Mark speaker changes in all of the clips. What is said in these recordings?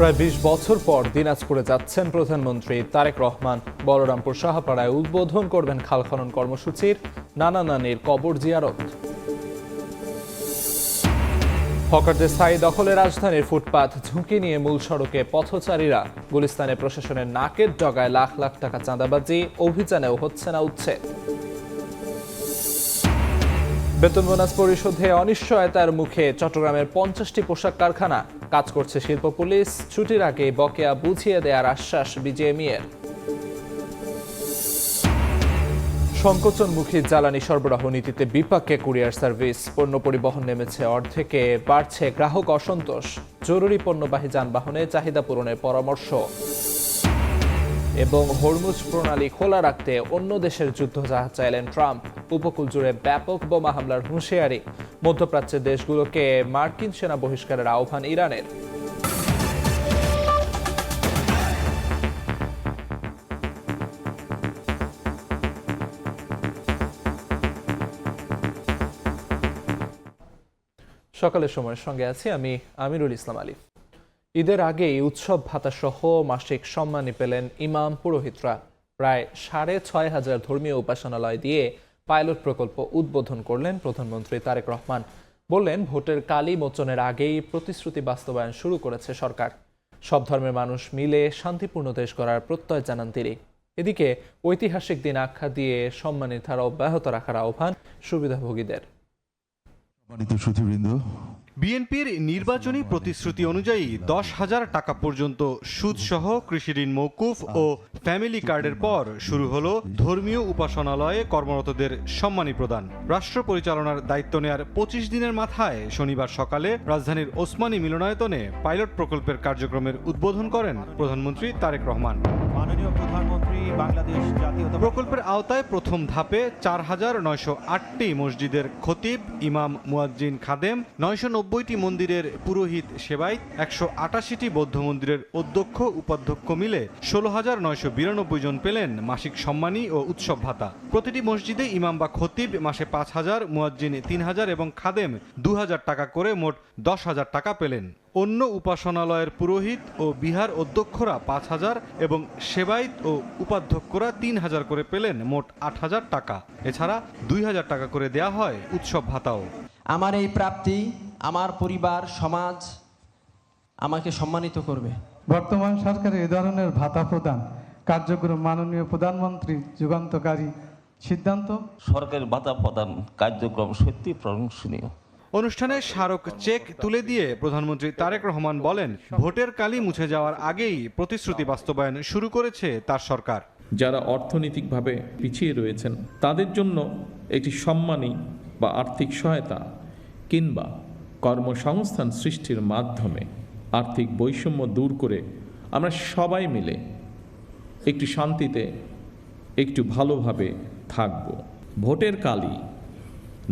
Speaker 1: প্রায় ২০ বছর পর দিনাজপুরে যাচ্ছেন প্রধানমন্ত্রী তারেক রহমান। বলরামপুর সাহাপাড়ায় উদ্বোধন করবেন খাল খনন কর্মসূচির, নানা নানির কবর জিয়ারত। হকারদের স্থায়ী দখলে রাজধানীর ফুটপাত ঝুঁকি নিয়ে মূল সড়কে পথচারীরা। গুলিস্তানে প্রশাসনের নাকের ডগায় লাখ লাখ টাকা চাঁদাবাজি, অভিযানেও হচ্ছে না উচ্ছেদ। বেতন বোনাস পরিশোধে অনিশ্চয়তার মুখে চট্টগ্রামের ৫০টি পোশাক কারখানা। কাজ করছে শিল্প পুলিশ, ছুটির আগে বকেয়া বুঝিয়ে দেওয়ার আশ্বাস বিজেএমইএর। সংকোচনমুখী জ্বালানি সরবরাহ নীতিতে বিপাকে কুরিয়ার সার্ভিস। পণ্য পরিবহন নেমেছে অর্ধেকে, বাড়ছে গ্রাহক অসন্তোষ। জরুরি পণ্যবাহী যানবাহনে চাহিদা পূরণের পরামর্শ। এবং হরমুজ প্রণালী খোলা রাখতে অন্য দেশের যুদ্ধজাহাজ চাইলেন ট্রাম্প। উপকূল জুড়ে ব্যাপক বোমা হামলার হুঁশিয়ারি। মধ্যপ্রাচ্যের দেশগুলোকে মার্কিন সেনা বহিষ্কারের আহ্বান ইরানের। সকালের সময়ের সঙ্গে আছি আমি আমিরুল ইসলাম আলিফ। ঈদের আগেই উৎসব ভাতা সহ মাসিক সম্মানী পেলেন ইমাম পুরোহিতরা। প্রায় ৬,৫০০ ধর্মীয় উপাসনালয় দিয়ে পাইলট প্রকল্প উদ্বোধন করলেন প্রধানমন্ত্রী তারেক রহমান। বললেন, ভোটের কালি মোচনের আগেই প্রতিশ্রুতি বাস্তবায়ন শুরু করেছে সরকার। সব ধর্মের মানুষ মিলে শান্তিপূর্ণ দেশ গড়ার প্রত্যয় জানান তিনি। এদিকে ঐতিহাসিক দিন আখ্যা দিয়ে সম্মানের ধারা অব্যাহত রাখার আহ্বান সুবিধাভোগীদের।
Speaker 2: বিএনপির নির্বাচনী প্রতিশ্রুতি অনুযায়ী ১০,০০০ টাকা পর্যন্ত সুদসহ কৃষি ঋণ মওকুফ ও ফ্যামিলি কার্ডের পর শুরু হলো ধর্মীয় উপাসনালয়ে কর্মরতদের সম্মানী প্রদান। রাষ্ট্র পরিচালনার দায়িত্ব নেয়ার ২৫ দিনের মাথায় শনিবার সকালে রাজধানীর ওসমানী মিলনায়তনে পাইলট প্রকল্পের কার্যক্রমের উদ্বোধন করেন প্রধানমন্ত্রী তারেক রহমান।
Speaker 3: মাননীয় প্রধানমন্ত্রী বাংলাদেশ জাতীয়তাবাদী
Speaker 2: প্রকল্পের আওতায় প্রথম ধাপে ৪,৯০৮টি মসজিদের খতিব, ইমাম, মুয়াজ্জিন, খাদেম, ৯৯০টি মন্দিরের পুরোহিত সেবায়েত, ১৮৮টি বৌদ্ধ মন্দিরের অধ্যক্ষ উপাধ্যক্ষ মিলে ১৬,৯৯২ জন পেলেন মাসিক সম্মানী ও উৎসব ভাতা। প্রতিটি মসজিদে ইমাম বা খতিব মাসে ৫,০০০, মুয়াজ্জিন ৩,০০০ এবং খাদেম ২,০০০ টাকা করে মোট ১০,০০০ টাকা পেলেন। অন্য উপাসনালয়ের পুরোহিত ও বিহার অধ্যক্ষরা ৫,০০০ এবং সেবায়েত ও উপাধ্যক্ষরা ৩,০০০ করে পেলেন মোট ৮,০০০ টাকা। এছাড়া ২,০০০ টাকা করে দেয়া হয় উৎসব ভাতাও।
Speaker 4: আমার এই প্রাপ্তি আমার পরিবার, সমাজ আমাকে সম্মানিত করবে।
Speaker 5: বর্তমান সরকারের এই ধরনের ভাতা প্রদান কার্যক্রম মাননীয় প্রধানমন্ত্রী যুগান্তকারী সিদ্ধান্ত।
Speaker 6: সরকারের ভাতা প্রদান কার্যক্রম সত্যি প্রশংসনীয়।
Speaker 2: অনুষ্ঠানে স্মারক চেক তুলে দিয়ে প্রধানমন্ত্রী তারেক রহমান বলেন, ভোটের কালি মুছে যাওয়ার আগেই প্রতিশ্রুতি বাস্তবায়ন শুরু করেছে তার সরকার।
Speaker 7: যারা অর্থনৈতিকভাবে পিছিয়ে রয়েছেন তাদের জন্য একটি সম্মানী বা আর্থিক সহায়তা কিংবা কর্মসংস্থান সৃষ্টির মাধ্যমে আর্থিক বৈষম্য দূর করে আমরা সবাই মিলে একটু শান্তিতে একটু ভালোভাবে থাকব। ভোটের কালি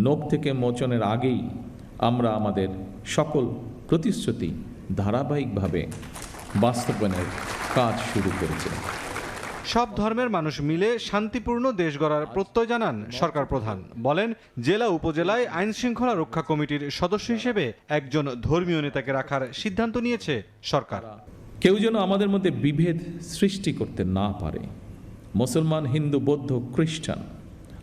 Speaker 7: নখ থেকে মোচনের আগেই আমরা আমাদের সকল প্রতিশ্রুতি ধারাবাহিকভাবে বাস্তবায়নের কাজ শুরু করেছি।
Speaker 2: সব ধর্মের মানুষ মিলে শান্তিপূর্ণ দেশ গড়ার প্রত্যয় জানান সরকার প্রধান। বলেন, জেলা উপজেলায় আইন শৃঙ্খলা রক্ষা কমিটির সদস্য হিসেবে একজন ধর্মীয় নেতাকে রাখার সিদ্ধান্ত নিয়েছে সরকার।
Speaker 7: কেউ যেন আমাদের মধ্যে বিভেদ সৃষ্টি করতে না পারে। মুসলমান, হিন্দু, বৌদ্ধ, খ্রিস্টান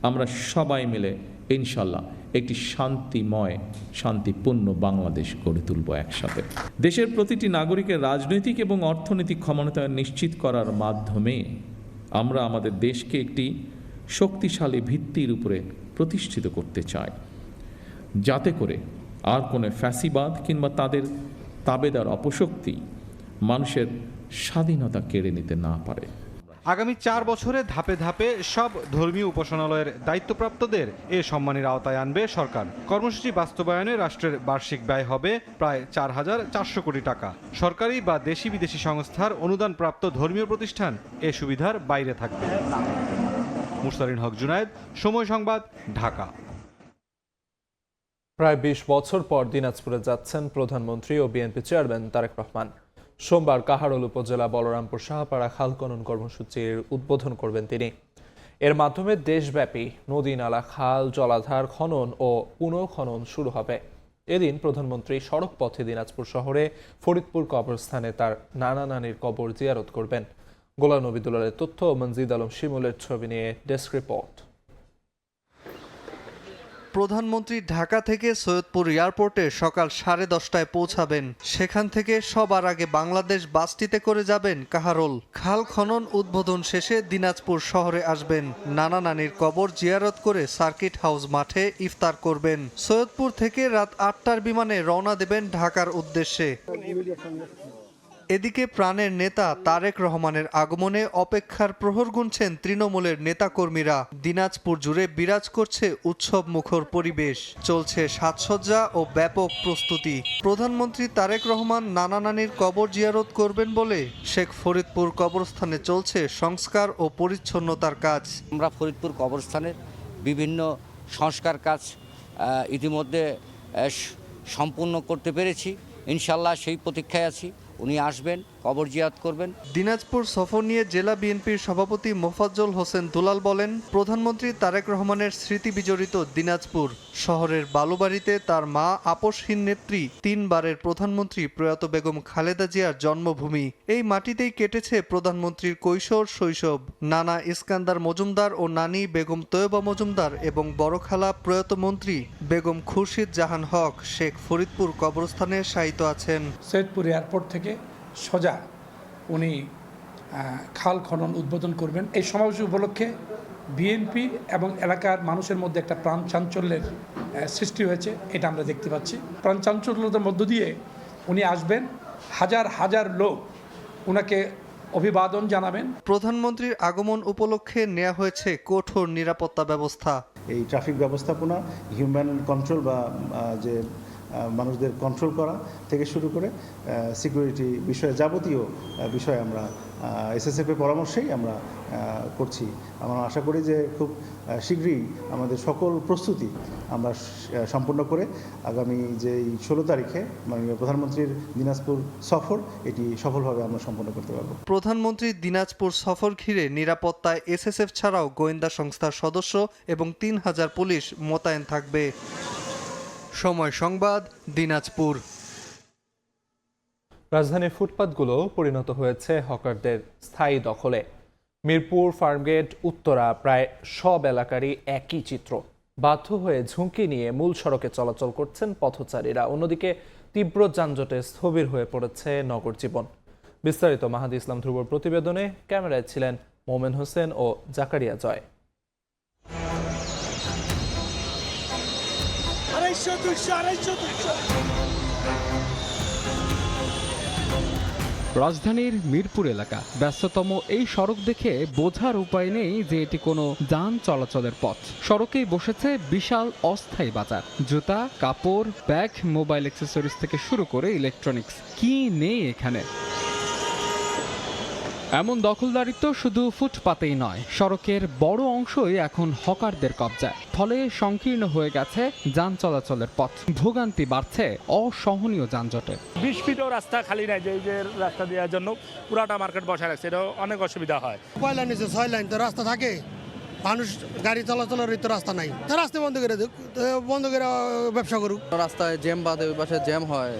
Speaker 7: আমরা সবাই মিলে ইনশাল্লাহ একটি শান্তিময়, শান্তিপূর্ণ বাংলাদেশ গড়ে তুলব একসাথে। দেশের প্রতিটি নাগরিকের রাজনৈতিক এবং অর্থনৈতিক ক্ষমতায়ন নিশ্চিত করার মাধ্যমে আমরা আমাদের দেশকে একটি শক্তিশালী ভিত্তির উপরে প্রতিষ্ঠিত করতে চাই, যাতে করে আর কোনো ফ্যাসিবাদ কিংবা তাদের তাবেদার অপশক্তি মানুষের স্বাধীনতা কেড়ে নিতে না পারে।
Speaker 2: আগামী ৪ বছরে ধাপে ধাপে সব ধর্মীয় উপাসনালয়ের দায়িত্বপ্রাপ্তদের এ সম্মানের আওতায় আনবে সরকার। কর্মসূচি বাস্তবায়নে রাষ্ট্রের বার্ষিক ব্যয় হবে প্রায় ৪,৪০০ কোটি টাকা। সরকারি বা দেশি বিদেশি সংস্থার অনুদানপ্রাপ্ত ধর্মীয় প্রতিষ্ঠান এ সুবিধার বাইরে থাকবে। মুরসালিন হক জুনায়েদ, সময় সংবাদ, ঢাকা।
Speaker 1: প্রায় ২০ বছর পর দিনাজপুরে যাচ্ছেন প্রধানমন্ত্রী ও বিএনপি চেয়ারম্যান তারেক রহমান। সোমবার কাহারোল উপজেলা বলরামপুর সাহাপাড়া খাল খনন কর্মসূচির উদ্বোধন করবেন তিনি। এর মাধ্যমে দেশব্যাপী নদী, নালা, খাল, জলাধার খনন ও পুনঃখনন শুরু হবে। এদিন প্রধানমন্ত্রী সড়ক পথে দিনাজপুর শহরে ফরিদপুর কবরস্থানে তার নানা নানির কবর জিয়ারত করবেন। গোলাম নবী দুলালের তথ্য ও মনজিদ আলম শিমুলের ছবি নিয়ে ডেস্ক রিপোর্ট।
Speaker 8: প্রধানমন্ত্রী ঢাকা থেকে সৈয়দপুর এয়ারপোর্টে সকাল 10:30টায় পৌঁছাবেন। সেখান থেকে সবার আগে বাংলাদেশ বাসটিতে করে যাবেন কাহারোল। খাল খনন উদ্বোধন শেষে দিনাজপুর শহরে আসবেন। নানা নানির কবর জিয়ারত করে সার্কিট হাউস মাঠে ইফতার করবেন। সৈয়দপুর থেকে রাত 8টার বিমানে রওনা দেবেন ঢাকার উদ্দেশ্যে। এদিকে প্রাণের নেতা তারেক রহমানের আগমনে অপেক্ষার প্রহর গুনছেন তৃণমূলের নেতাকর্মীরা। দিনাজপুর জুড়ে বিরাজ করছে উৎসব মুখর পরিবেশ, চলছে সাজসজ্জা ও ব্যাপক প্রস্তুতি। প্রধানমন্ত্রী তারেক রহমান নানা নানির কবর জিয়ারত করবেন বলে শেখ ফরিদপুর কবরস্থানে চলছে সংস্কার ও পরিচ্ছন্নতার কাজ।
Speaker 9: আমরা ফরিদপুর কবরস্থানের বিভিন্ন সংস্কার কাজ ইতিমধ্যে সম্পূর্ণ করতে পেরেছি। ইনশাল্লাহ সেই প্রতীক্ষায় আছি, উনি আসবেন, কবর জিয়ারত করবেন।
Speaker 8: দিনাজপুর সফর নিয়ে জেলা বিএনপির সভাপতি মোফাজ্জল হোসেন দুলাল বলেন, প্রধানমন্ত্রী তারেক রহমানের স্মৃতি বিজড়িত দিনাজপুর শহরের বালুবাড়িতে তার মা আপসহীন নেত্রী 3 বারের প্রধানমন্ত্রী প্রয়াত বেগম খালেদা জিয়ার জন্মভূমি। এই মাটিতেই কেটেছে প্রধানমন্ত্রীর কৈশোর শৈশব। নানা ইস্কান্দার মজুমদার ও নানি বেগম তৈয়বা মজুমদার এবং বড় খালা প্রয়াত মন্ত্রী বেগম খুরশিদ জাহান হক শেখ ফরিদপুর কবরস্থানে শায়িত আছেন।
Speaker 10: সৈয়দপুর এয়ারপোর্ট থেকে সোজা উনি খাল খনন উদ্বোধন করবেন। এই সমাবেশ উপলক্ষে বিএনপি এবং এলাকার মানুষের মধ্যে একটা প্রাণ চাঞ্চল্যের সৃষ্টি হয়েছে, এটা আমরা দেখতে পাচ্ছি। প্রাণ চাঞ্চল্যতার মধ্য দিয়ে উনি আসবেন, হাজার হাজার লোক ওনাকে অভিবাদন জানাবেন।
Speaker 8: প্রধানমন্ত্রীর আগমন উপলক্ষে নেওয়া হয়েছে কঠোর নিরাপত্তা ব্যবস্থা।
Speaker 11: এই ট্রাফিক ব্যবস্থাপনা, হিউম্যান কন্ট্রোল বা যে মানুষদের কন্ট্রোল করা থেকে শুরু করে সিকিউরিটি বিষয়ে যাবতীয় বিষয়ে আমরা এসএসএফ এর পরামর্শেই আমরা করছি। আমরা আশা করি যে খুব শীঘ্রই আমাদের সকল প্রস্তুতি আমরা সম্পূর্ণ করে আগামী যে 16 তারিখে মাননীয় প্রধানমন্ত্রীর দিনাজপুর সফর এটি সফলভাবে আমরা সম্পন্ন করতে পারব।
Speaker 8: প্রধানমন্ত্রীর দিনাজপুর সফর ঘিরে নিরাপত্তায় এসএসএফ ছাড়াও গোয়েন্দা সংস্থার সদস্য এবং 3000 পুলিশ মোতায়েন থাকবে। সময় সংবাদ, দিনাজপুর।
Speaker 1: রাজধানীর ফুটপাতগুলো পরিণত হয়েছে হকারদের স্থায়ী দখলে। মিরপুর, ফার্মগেট, উত্তরা প্রায় সব এলাকারই একই চিত্র। বাধ্য হয়ে ঝুঁকি নিয়ে মূল সড়কে চলাচল করছেন পথচারীরা। অন্যদিকে তীব্র যানজটে স্থবির হয়ে পড়েছে নগর জীবন। বিস্তারিত মাহাদি ইসলাম ধ্রুবর প্রতিবেদনে, ক্যামেরায় ছিলেন মোমেন হোসেন ও জাকারিয়া জয়।
Speaker 12: রাজধানীর মিরপুর এলাকা ব্যস্ততম এই সড়ক দেখে বোঝার উপায় নেই যে এটি কোনো যান চলাচলের পথ। সড়কেই বসেছে বিশাল অস্থায়ী বাজার। জুতা, কাপড়, ব্যাগ, মোবাইল অ্যাক্সেসরিজ থেকে শুরু করে ইলেকট্রনিক্স, কি নেই এখানে। এমন দখলদারিত্ব শুধু ফুটপাতেই নয়, সড়কের বড় অংশই এখন হকারদের কবজায়। ফলে সংকীর্ণ হয়ে গেছে যান চলাচলের পথ। ভোগান্তি বাড়ছে অসহনীয় যানজটে।
Speaker 13: 20 ফিটও রাস্তা খালি নাই, যে রাস্তা দেওয়ার জন্য পুরাটা মার্কেট বসা রাখছে, এটা অনেক অসুবিধা হয়।
Speaker 14: 6 লাইন নিচে 6 লাইন তো রাস্তা থাকে, মানুষ গাড়ি চলাচলের তো রাস্তা নাই, রাস্তা বন্ধ করে ব্যবসা করুক।
Speaker 15: রাস্তায় জ্যাম বাঁধে, ওই পাশে জ্যাম হয়,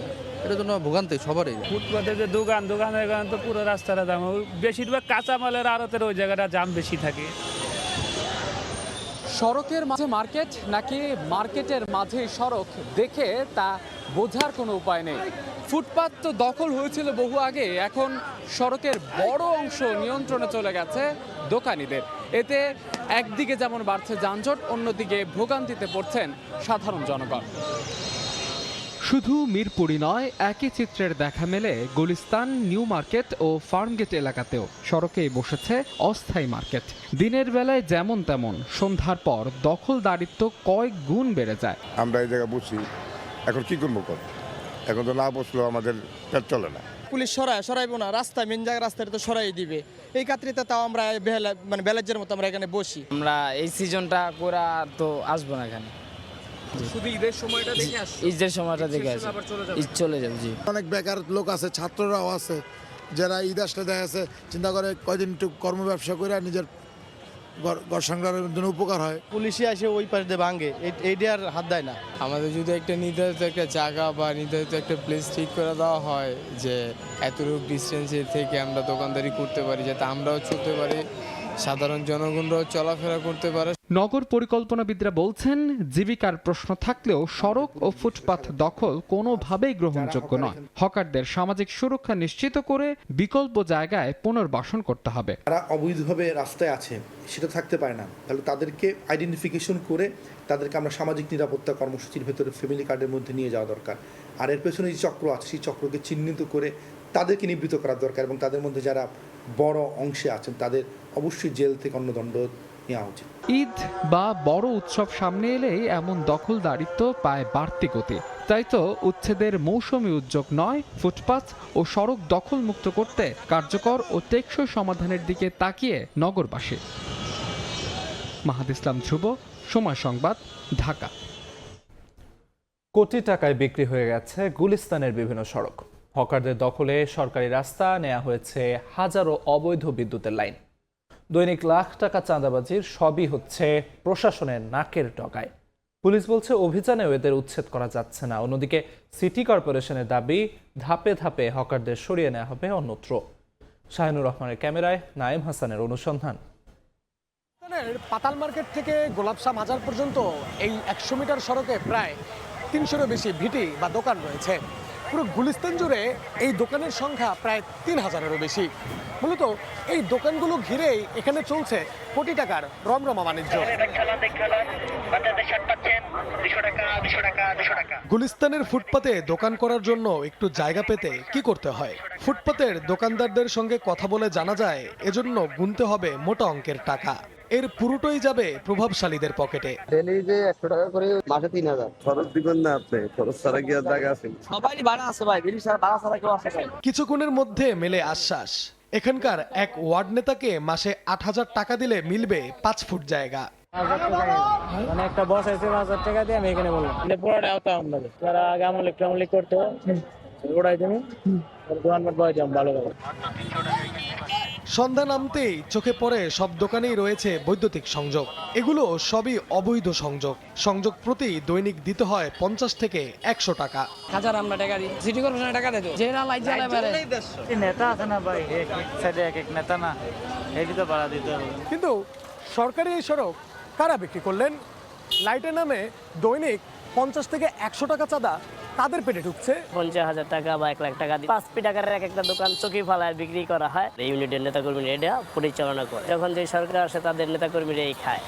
Speaker 15: এটার জন্য ভোগান্তি সবারই।
Speaker 13: ফুটপাতে যে দোকানের কারণে তো পুরো রাস্তাটা জাম, বেশিরভাগ কাঁচামালের আড়তের ওই জায়গাটা জাম বেশি থাকে।
Speaker 12: সড়কের মাঝে মার্কেট নাকি মার্কেটের মাঝে সড়ক দেখে তা বোঝার কোনো উপায় নেই। ফুটপাত তো দখল হয়েছিল বহু আগে, এখন সড়কের বড় অংশ নিয়ন্ত্রণে চলে গেছে দোকানিদের। এতে একদিকে যেমন বাড়ছে যানজট, অন্যদিকে ভোগান্তিতে পড়ছেন সাধারণ জনগণ। শুধু মিরপুরই নয়, একই চিত্রের দেখা মেলে গুলিস্তান, নিউ মার্কেট ও ফার্মগেট এলাকাতেও। সড়কেই বসেছে অস্থায়ী মার্কেট। দিনের বেলায় যেমন তেমন, সন্ধ্যার পর দখলদারিত্ব কয়েক গুণ বেড়ে যায়।
Speaker 16: আমরা এই জায়গায় বসি, এখন কি করবো? এখন তো না বসলেও আমাদের পেট চলে না।
Speaker 14: পুলিশ সরাইবো না, রাস্তায় মেন জায়গা রাস্তায় তো সরাই দিবে। এই কাত্রিতে তাও আমরা বেলাজের মতো আমরা এখানে বসি।
Speaker 15: আমরা এই সিজনটা করে তো আসবো না এখানে,
Speaker 12: শুধু ঈদের সময়টা দেখে আসি।
Speaker 15: ঈদের সময়টা দেখে আসি, ঈদ চলে যাবে। জি,
Speaker 14: অনেক বেকার লোক আছে, ছাত্ররাও আছে, যারা ঈদ আসলে দেখা আছে চিন্তা করে কয়দিন একটু কর্ম ব্যবসা করে নিজের
Speaker 17: ঘর সংসারের জন্য উপকার হয়।
Speaker 15: পুলিশে এসে ওই পাশ দিয়ে ভাঙে, এইটা আর হাত দেয় না।
Speaker 18: আমাদের যদি একটা নির্ধারিত একটা জায়গা বা নির্ধারিত একটা প্লেস ঠিক করে দেওয়া হয় যে এতটুকু ডিস্টেন্সে থেকে আমরা দোকানদারি করতে পারি, যাতে আমরাও চলতে পারি, সাধারণ জনগণরাও চলাফেরা করতে পারে।
Speaker 12: নগর পরিকল্পনাবিদরা বলছেন, জীবিকার প্রশ্ন থাকলেও সড়ক ও ফুটপাত দখল কোনোভাবেই গ্রহণযোগ্য নয়। হকারদের সামাজিক সুরক্ষা নিশ্চিত করে বিকল্প জায়গায় পুনর্বাসন করতে হবে।
Speaker 19: যারা অবৈধভাবে রাস্তায় আছে সেটা থাকতে পারে না, তাহলে তাদেরকে আইডেন্টিফিকেশন করে তাদেরকে আমরা সামাজিক নিরাপত্তা কর্মসূচির ভেতরে ফ্যামিলি কার্ডের মধ্যে নিয়ে যাওয়া দরকার। আর এর পেছনে যে চক্র আছে সেই চক্রকে চিহ্নিত করে তাদেরকে নিবৃত্ত করা দরকার, এবং তাদের মধ্যে যারা বড় অংশে আছেন তাদের অবশ্যই জেল থেকে অন্যদণ্ড নেওয়া উচিত।
Speaker 12: ঈদ বা বড় উৎসব সামনে এলেই এমন দখলদারিত্ব পায় বাড়তি গতি। তাই তো উচ্ছেদের মৌসুমী উদ্যোগ নয়, ফুটপাত ও সড়ক দখল মুক্ত করতে কার্যকর ও টেকসই সমাধানের দিকে তাকিয়ে নগরবাসী। মাহাদ ইসলাম ধ্রুব, সময় সংবাদ, ঢাকা।
Speaker 1: কোটি টাকায় বিক্রি হয়ে গেছে গুলিস্তানের বিভিন্ন সড়ক। হকারদের দখলে সরকারি রাস্তা, নেওয়া হয়েছে হাজারো অবৈধ বিদ্যুতের লাইন। দৈনিক লাখ টাকা চাঁদাবাজির সবই হচ্ছে প্রশাসনের নাকের ডগায়। পুলিশ বলছে অভিযানেও এদের উচ্ছেদ করা যাচ্ছে না। অন্যদিকে সিটি কর্পোরেশনের দাবি, ধাপে ধাপে হকারদের সরিয়ে নেওয়া হবে অন্যত্র। শাহিনুর রহমানের ক্যামেরায় নাইম হাসানের অনুসন্ধান।
Speaker 20: পাতাল মার্কেট থেকে গোলাপশাহ মাজার পর্যন্ত এই 100 মিটার সড়কে প্রায় 300-এরও বেশি ভিটি বা দোকান রয়েছে। পুরো গুলিস্তান জুড়ে এই দোকানের সংখ্যা প্রায় 3000-এরও বেশি। মূলত এই দোকানগুলো ঘিরেই এখানে চলছে কোটি টাকার রমরমা বাণিজ্য। গুলিস্তানের ফুটপাতে দোকান করার জন্য একটু জায়গা পেতে কি করতে হয়? ফুটপাতের দোকানদারদের সঙ্গে কথা বলে জানা যায় এজন্য গুনতে হবে মোটা অঙ্কের টাকা। এর পুরোটাই যাবে প্রভাবশালীদের পকেটে।
Speaker 15: ডেলি যে 100 টাকা করে মাসে 3000 খরচ দিবেন না আপনি, খরচ ছাড়া কি আর জায়গা আছে? সবাই ভাড়া আছে ভাই, বিড়ি ছাড়া ভাড়া ছাড়া কেউ আসে না।
Speaker 20: কিছুক্ষণের মধ্যে মেলে আশ্বাস, এখানকার এক ওয়ার্ড নেতাকে মাসে 8000 টাকা দিলে মিলবে 5 ফুট জায়গা।
Speaker 13: মানে একটা বস আছে 1000 টাকা দিয়ে আমি এখানে বললাম পুরোটা আওতা আমাদের যারা আগে আমলে করতো ওরাই তুমি দোকানপাট বয় দাম ভালো ভালো।
Speaker 20: সন্ধ্যা নামতেই চোখে পড়ে সব দোকানেই রয়েছে বৈদ্যুতিক সংযোগ। এগুলো সবই অবৈধ সংযোগ। সংযোগ প্রতি দৈনিক দিতে হয় 50 থেকে 100 টাকা।
Speaker 18: হাজার আমরা টাকা দিই, সিটি কর্পোরেশনে টাকা দেয়, যেটা লাইট জ্বালায় পারে।
Speaker 13: নেতা আছে না ভাই, এক সাইডে এক নেতা না, এই তো ভাড়া দিতে হবে।
Speaker 20: কিন্তু সরকারি এই সড়ক কারা বিক্রি করলেন? লাইটের নামে দৈনিক 50 থেকে 100 টাকা চাঁদা তাদের পেটে ঢুকছে।
Speaker 18: 50,000 টাকা বা 1 লাখ টাকা দিয়ে 5 টাকার এক একটা দোকান চকি ফালায় বিক্রি করা হয়। এই ইউনিটের নেতাকর্মীরা এটা পরিচালনা করে। যখন যে সরকার আসে তাদের নেতাকর্মীরা এই খায়।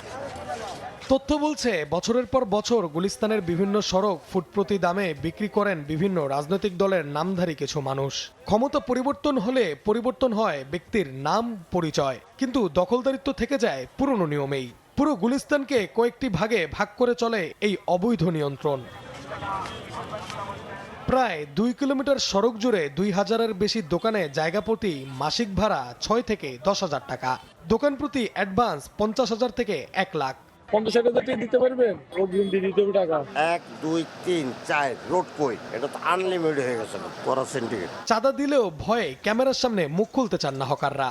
Speaker 20: তথ্য বলছে বছরের পর বছর গুলিস্তানের বিভিন্ন সড়ক ফুটপ্রতি দামে বিক্রি করেন বিভিন্ন রাজনৈতিক দলের নামধারী কিছু মানুষ। ক্ষমতা পরিবর্তন হলে পরিবর্তন হয় ব্যক্তির নাম পরিচয়, কিন্তু দখলদারিত্ব থেকে যায় পুরনো নিয়মেই। পুরো গুলিস্তানকে কয়েকটি ভাগে ভাগ করে চলে এই অবৈধ নিয়ন্ত্রণ। প্রায় 2 কিলোমিটার সড়ক জুড়ে 2000-এর বেশি দোকানে জায়গা প্রতি মাসিক ভাড়া 6 থেকে 10,000 টাকা। দোকান প্রতি অ্যাডভান্স 50,000 থেকে 1 লাখ।
Speaker 13: 50,000 টাকা দিতে পারবেন? অগ্রিম দিতে হবে টাকা।
Speaker 21: 1 2 3 4 রোড কই, এটা তো আনলিমিটেড হয়ে গেছে করা সিন্ডিকেট।
Speaker 20: চাঁদা দিলেও ভয়ে ক্যামেরার সামনে মুখ খুলতে চান না হকাররা।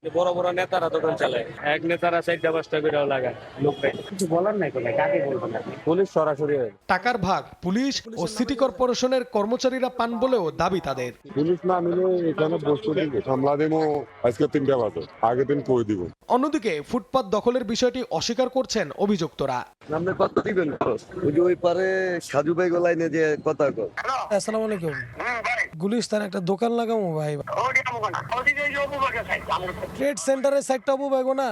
Speaker 13: বড় বড় নেতারা দোকান চালায়, এক নেতারা 4-5টা করে লাগায়, লোক কিছু বলার নাই, কোনো কাকে বলবেন আপনি? পুলিশ সরাসরি
Speaker 20: টাকার ভাগ পুলিশ ও সিটি কর্পোরেশনের কর্মচারীরা পান বলেও দাবি তাদের।
Speaker 16: পুলিশ না মিলে এখানে বসতে দিবে, সামলা দেবো আজকে 3টা বাজে, আগের দিন কই দিব।
Speaker 20: অন্যদিকে ফুটপাত দখলের বিষয়টি অস্বীকার করছেন অভিযুক্তরা।
Speaker 15: আপনি কত দিবেন খরচ? ওই পারে সাজু ভাই গলাইনে যে কথা কর।
Speaker 20: আসসালামু আলাইকুম। গুলিস্তান একটা দোকান লাগাবো ভাই, ট্রেড সেন্টারের সাইডটা অবৈধ না।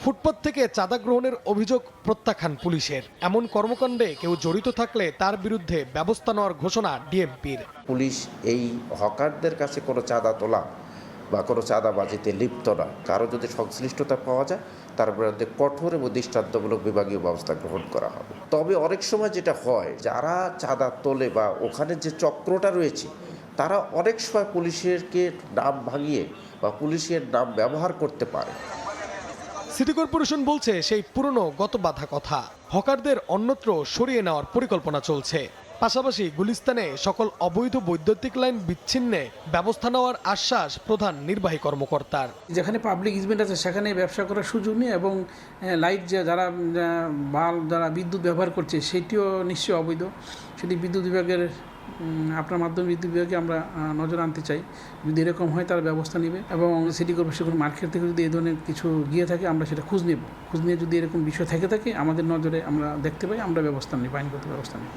Speaker 20: ফুটপাত থেকে চাঁদা গ্রহণের অভিযোগ প্রত্যাখ্যান পুলিশের। এমন কর্মকাণ্ডে কেউ জড়িত থাকলে তার বিরুদ্ধে ব্যবস্থা নেওয়ার ঘোষণা ডিএমপির।
Speaker 22: পুলিশ এই হকারদের কাছে কোনো চাঁদা তোলা বা কোনো চাঁদাবাজিতে লিপ্ত না। কারো যদি সংশ্লিষ্টতা পাওয়া যায় তার বিরুদ্ধে কঠোর এবং দৃষ্টান্তমূলক বিভাগীয় ব্যবস্থা গ্রহণ করা হবে। তবে অনেক সময় যেটা হয়, যারা চাঁদা তোলে বা ওখানে যে চক্রটা রয়েছে তারা অনেক সময় পুলিশেরকে নাম ভাঙিয়ে বা পুলিশের নাম ব্যবহার করতে পারে।
Speaker 20: সিটি কর্পোরেশন বলছে সেই পুরনো গত বাধা কথা, হকারদের অন্যত্র সরিয়ে নেওয়ার পরিকল্পনা চলছে। পাশাপাশি গুলিস্তানে সকল অবৈধ বৈদ্যুতিক লাইন বিচ্ছিন্নে ব্যবস্থা নেওয়ার আশ্বাস প্রধান নির্বাহী কর্মকর্তার।
Speaker 10: যেখানে পাবলিক ইজমেন্ট আছে সেখানে ব্যবসা করার সুযোগ নেই, এবং লাইট যারা বিদ্যুৎ ব্যবহার করছে সেটিও নিশ্চয়ই অবৈধ। সেটি বিদ্যুৎ বিভাগের আপনার মাধ্যমে বিদ্যুৎ বিভাগে আমরা নজর আনতে চাই, যদি এরকম হয় তার ব্যবস্থা নেবে, এবং সিটি কর্পোরেশন মার্কেট থেকে যদি এই ধরনের কিছু গিয়ে থাকে আমরা সেটা খোঁজ নেব। খোঁজ নিয়ে যদি এরকম বিষয় থাকে আমাদের নজরে আমরা দেখতে পাই, আমরা ব্যবস্থা নিই, আইনগত ব্যবস্থা নিই।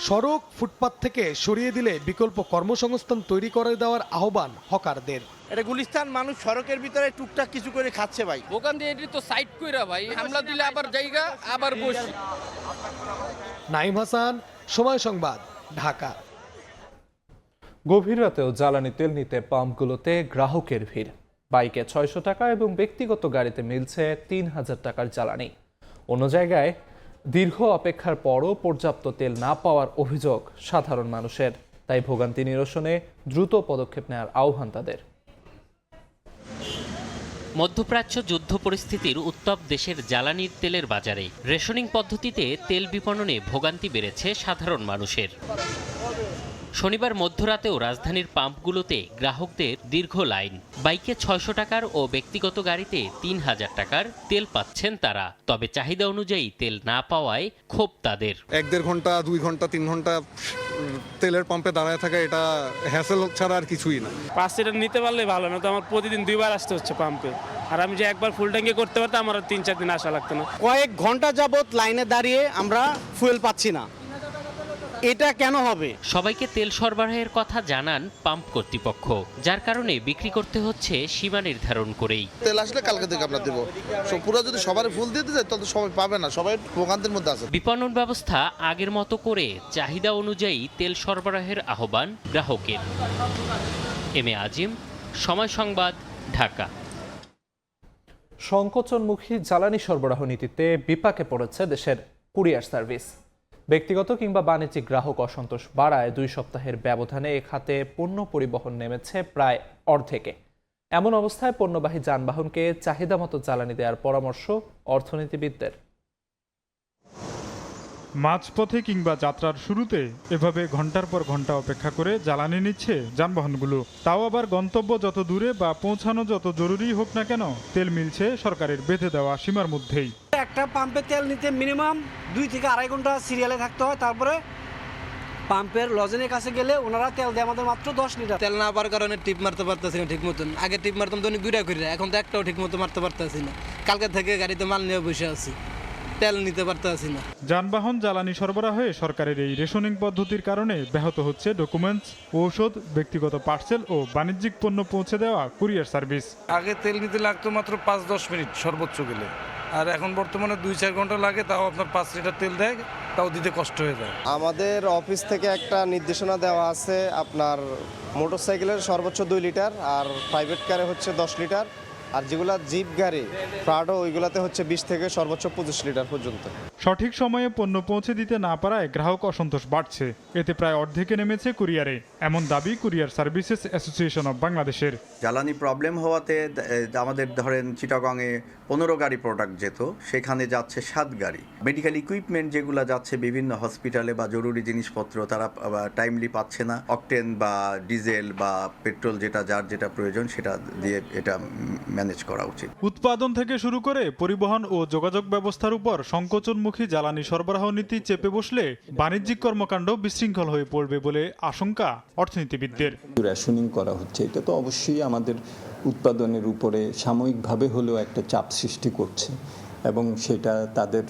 Speaker 20: সড়ক ফুটপাত থেকে সরিয়ে দিলে বিকল্প কর্মসংস্থান তৈরি করে দেওয়ার আহ্বান হকারদের।
Speaker 15: এটা গুলিস্তান মানুষ সড়কের ভিতরে টুকটাক কিছু করে খাচ্ছে ভাই,
Speaker 12: দোকান দিয়ে এটি তো সাইড কইরা ভাই, হামলা দিলে আবার জায়গা আবার বসি।
Speaker 20: নাইম হাসান, সময় সংবাদ, ঢাকা।
Speaker 1: গভীর রাতেও জ্বালানি তেল নিতে পাম্পগুলোতে গ্রাহকের ভিড়। বাইকে 600 টাকা এবং ব্যক্তিগত গাড়িতে মিলছে 3000 টাকার জ্বালানি। অন্য জায়গায় দীর্ঘ অপেক্ষার পরও পর্যাপ্ত তেল না পাওয়ার অভিযোগ সাধারণ মানুষের। তাই ভোগান্তি নিরসনে দ্রুত পদক্ষেপ নেওয়ার আহ্বান তাদের।
Speaker 3: মধ্যপ্রাচ্য যুদ্ধ পরিস্থিতির উত্তপ দেশের জ্বালানির তেলের বাজারে রেশনিং পদ্ধতিতে তেল বিপণনে ভোগান্তি বেড়েছে সাধারণ মানুষের। শনিবার মধ্যরাতেও রাজধানীর পাম্পগুলোতে গ্রাহকদের দীর্ঘ লাইন। বাইকে 600 টাকার ও ব্যক্তিগত গাড়িতে 3000 টাকার তেল পাচ্ছেন তারা। তবে চাহিদা অনুযায়ী তেল না পাওয়ায় ক্ষোভ তাদের।
Speaker 4: 1-1.5 ঘন্টা 2 ঘন্টা 3 ঘন্টা তেলের পাম্পে দাঁড়ায় থাকা, এটা হ্যাসেল ছাড়া আর কিছুই না।
Speaker 13: 5 লিটার নিতে পারলে ভালো, না তো আমার প্রতিদিন 2 বার আসতে হচ্ছে পাম্পে। আর আমি যে একবার ফুল ট্যাঙ্কি করতে পারতাম আমার 3-4 দিন আসা লাগতো না।
Speaker 15: কয়েক ঘন্টা যাবত লাইনে দাঁড়িয়ে আমরা ফুয়েল পাচ্ছি না, এটা কেন হবে?
Speaker 3: সবাইকে তেল সরবরাহের কথা জানান পাম্প কর্তৃপক্ষ, যার কারণে বিক্রি করতে হচ্ছে সীমা নির্ধারণ করেই।
Speaker 17: তেল আসলে কালকে থেকে আমরা দেবো, পুরো যদি সবার ফুল দিয়ে দিতে তাহলে সবাই পাবে না, সবাই ভোগান্তির মধ্যে আছে।
Speaker 3: বিপণন ব্যবস্থা আগের মতো করে চাহিদা অনুযায়ী তেল সরবরাহের আহ্বান গ্রাহকের। এম এ আজিম, সময় সংবাদ, ঢাকা।
Speaker 1: সংকোচনমুখী জ্বালানি সরবরাহ নীতিতে বিপাকে পড়েছে দেশের কুরিয়ার সার্ভিস। ব্যক্তিগত কিংবা বাণিজ্যিক গ্রাহক অসন্তোষ বাড়ায় 2 সপ্তাহের ব্যবধানে এ খাতে পণ্য পরিবহন নেমেছে প্রায় অর্ধেকে। এমন অবস্থায় পণ্যবাহী যানবাহনকে চাহিদা মতো জ্বালানি দেওয়ার পরামর্শ অর্থনীতিবিদদের।
Speaker 23: মাঝপথে কিংবা যাত্রার শুরুতে এভাবে ঘন্টার পর ঘন্টা অপেক্ষা করে জ্বালানি নিচ্ছে যানবাহনগুলো। তাও আবার গন্তব্য যত দূরে বা পৌঁছানো যত জরুরি হোক না কেন, তেল মিলছে সরকারের বেঁধে দেওয়া সীমার মধ্যেই।
Speaker 24: একটা পাম্পে তেল নিতে মিনিমাম 2 থেকে 2.5 ঘন্টা সিরিয়ালে থাকতে হয়। তারপরে পাম্পের লজেনের কাছে গেলে ওনারা তেল দেয় আমাদের মাত্র 10 লিটার।
Speaker 25: তেল না পাওয়ার কারণে টিপ মারতে পারতেছি না ঠিক মতন। আগে টিপ মারতাম তো অনেক দূরে করে, এখন তো একটাও ঠিক মতো মারতে পারতেছি না। কালকে থেকে গাড়িতে মাল নিয়ে বসে আছি, তেল নিতে পারতেছি না।
Speaker 23: যানবাহন জ্বালানি সরবরাহে সরকারের এই রেশনিং পদ্ধতির কারণে ব্যাহত হচ্ছে ডকুমেন্টস, ঔষধ, ব্যক্তিগত পার্সেল ও বাণিজ্যিক পণ্য পৌঁছে দেওয়া কুরিয়ার সার্ভিস।
Speaker 26: আগে তেল নিতে লাগতো মাত্র 5-10 মিনিট সর্বোচ্চ গেলে, আর এখন বর্তমানে 2-4 ঘন্টা লাগে, তাও আপনার 5 লিটার তেল দেয়, তাও দিতে কষ্ট হয়ে যায়।
Speaker 15: আমাদের অফিস থেকে একটা নির্দেশনা দেওয়া আছে, আপনার মোটরসাইকেলের সর্বোচ্চ 2 লিটার, আর প্রাইভেট কারে হচ্ছে 10 লিটার, আর যেগুলা জিপ গাড়ি প্রাডো ওইগুলাতে হচ্ছে 20 থেকে সর্বোচ্চ 25 লিটার পর্যন্ত।
Speaker 23: সঠিক সময়ে পণ্য পৌঁছে দিতে না পারায় গ্রাহক অসন্তোষ বাড়ছে। এতে প্রায় অর্ধেকে নেমেছে কুরিয়ারে, এমন দাবি কুরিয়ার সার্ভিসেস অ্যাসোসিয়েশন অব বাংলাদেশের।
Speaker 27: জ্বালানি প্রবলেম হওয়াতে আমাদের ধরেন চিটাগংয়ে 15 গাড়ি প্রোডাক্ট যেত, সেখানে যাচ্ছে 7 গাড়ি। মেডিকেল ইকুইপমেন্ট যেগুলো যাচ্ছে বিভিন্ন হসপিটালে বা জরুরি জিনিসপত্র তারা টাইমলি পাচ্ছে না। অকটেন বা ডিজেল বা পেট্রোল যার যেটা প্রয়োজন সেটা দিয়ে এটা ম্যানেজ করা উচিত।
Speaker 23: উৎপাদন থেকে শুরু করে পরিবহন ও যোগাযোগ ব্যবস্থার উপর সংকোচনমুখী জ্বালানি সরবরাহ নীতি চেপে বসলে বাণিজ্যিক কর্মকাণ্ড বিশৃঙ্খল হয়ে পড়বে বলে আশঙ্কা অর্থনীতিবিদদের।
Speaker 28: রেশনিং করা হচ্ছে, এটা তো অবশ্যই আমাদের উৎপাদনের উপরে সাময়িকভাবে হলেও একটা চাপ সৃষ্টি করছে, এবং সেটা তাদের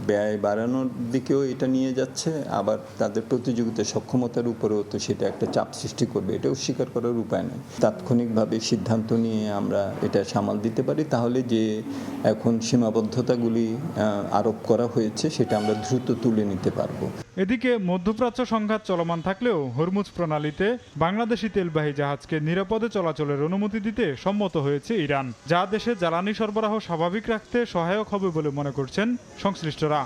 Speaker 28: ব্যয় বাড়ানোর দিকেও এটা নিয়ে যাচ্ছে, আবার তাদের প্রতিযোগিতা সক্ষমতার উপরেও তো সেটা একটা চাপ সৃষ্টি করবে, এটাও স্বীকার করার উপায় নেই। তাৎক্ষণিকভাবে সিদ্ধান্ত নিয়ে আমরা এটা সামাল দিতে পারি, তাহলে যে এখন সীমাবদ্ধতাগুলি আরোপ করা হয়েছে সেটা আমরা দ্রুত তুলে নিতে পারবো।
Speaker 23: এদিকে মধ্যপ্রাচ্য সংঘাত চলমান থাকলেও হরমুজ প্রণালীতে বাংলাদেশি তেলবাহী জাহাজকে নিরাপদে চলাচলের অনুমতি দিতে সম্মত হয়েছে ইরান, যা দেশে জ্বালানি সরবরাহ স্বাভাবিক রাখতে সহায়ক হবে বলে মনে করছেন সংশ্লিষ্টরা।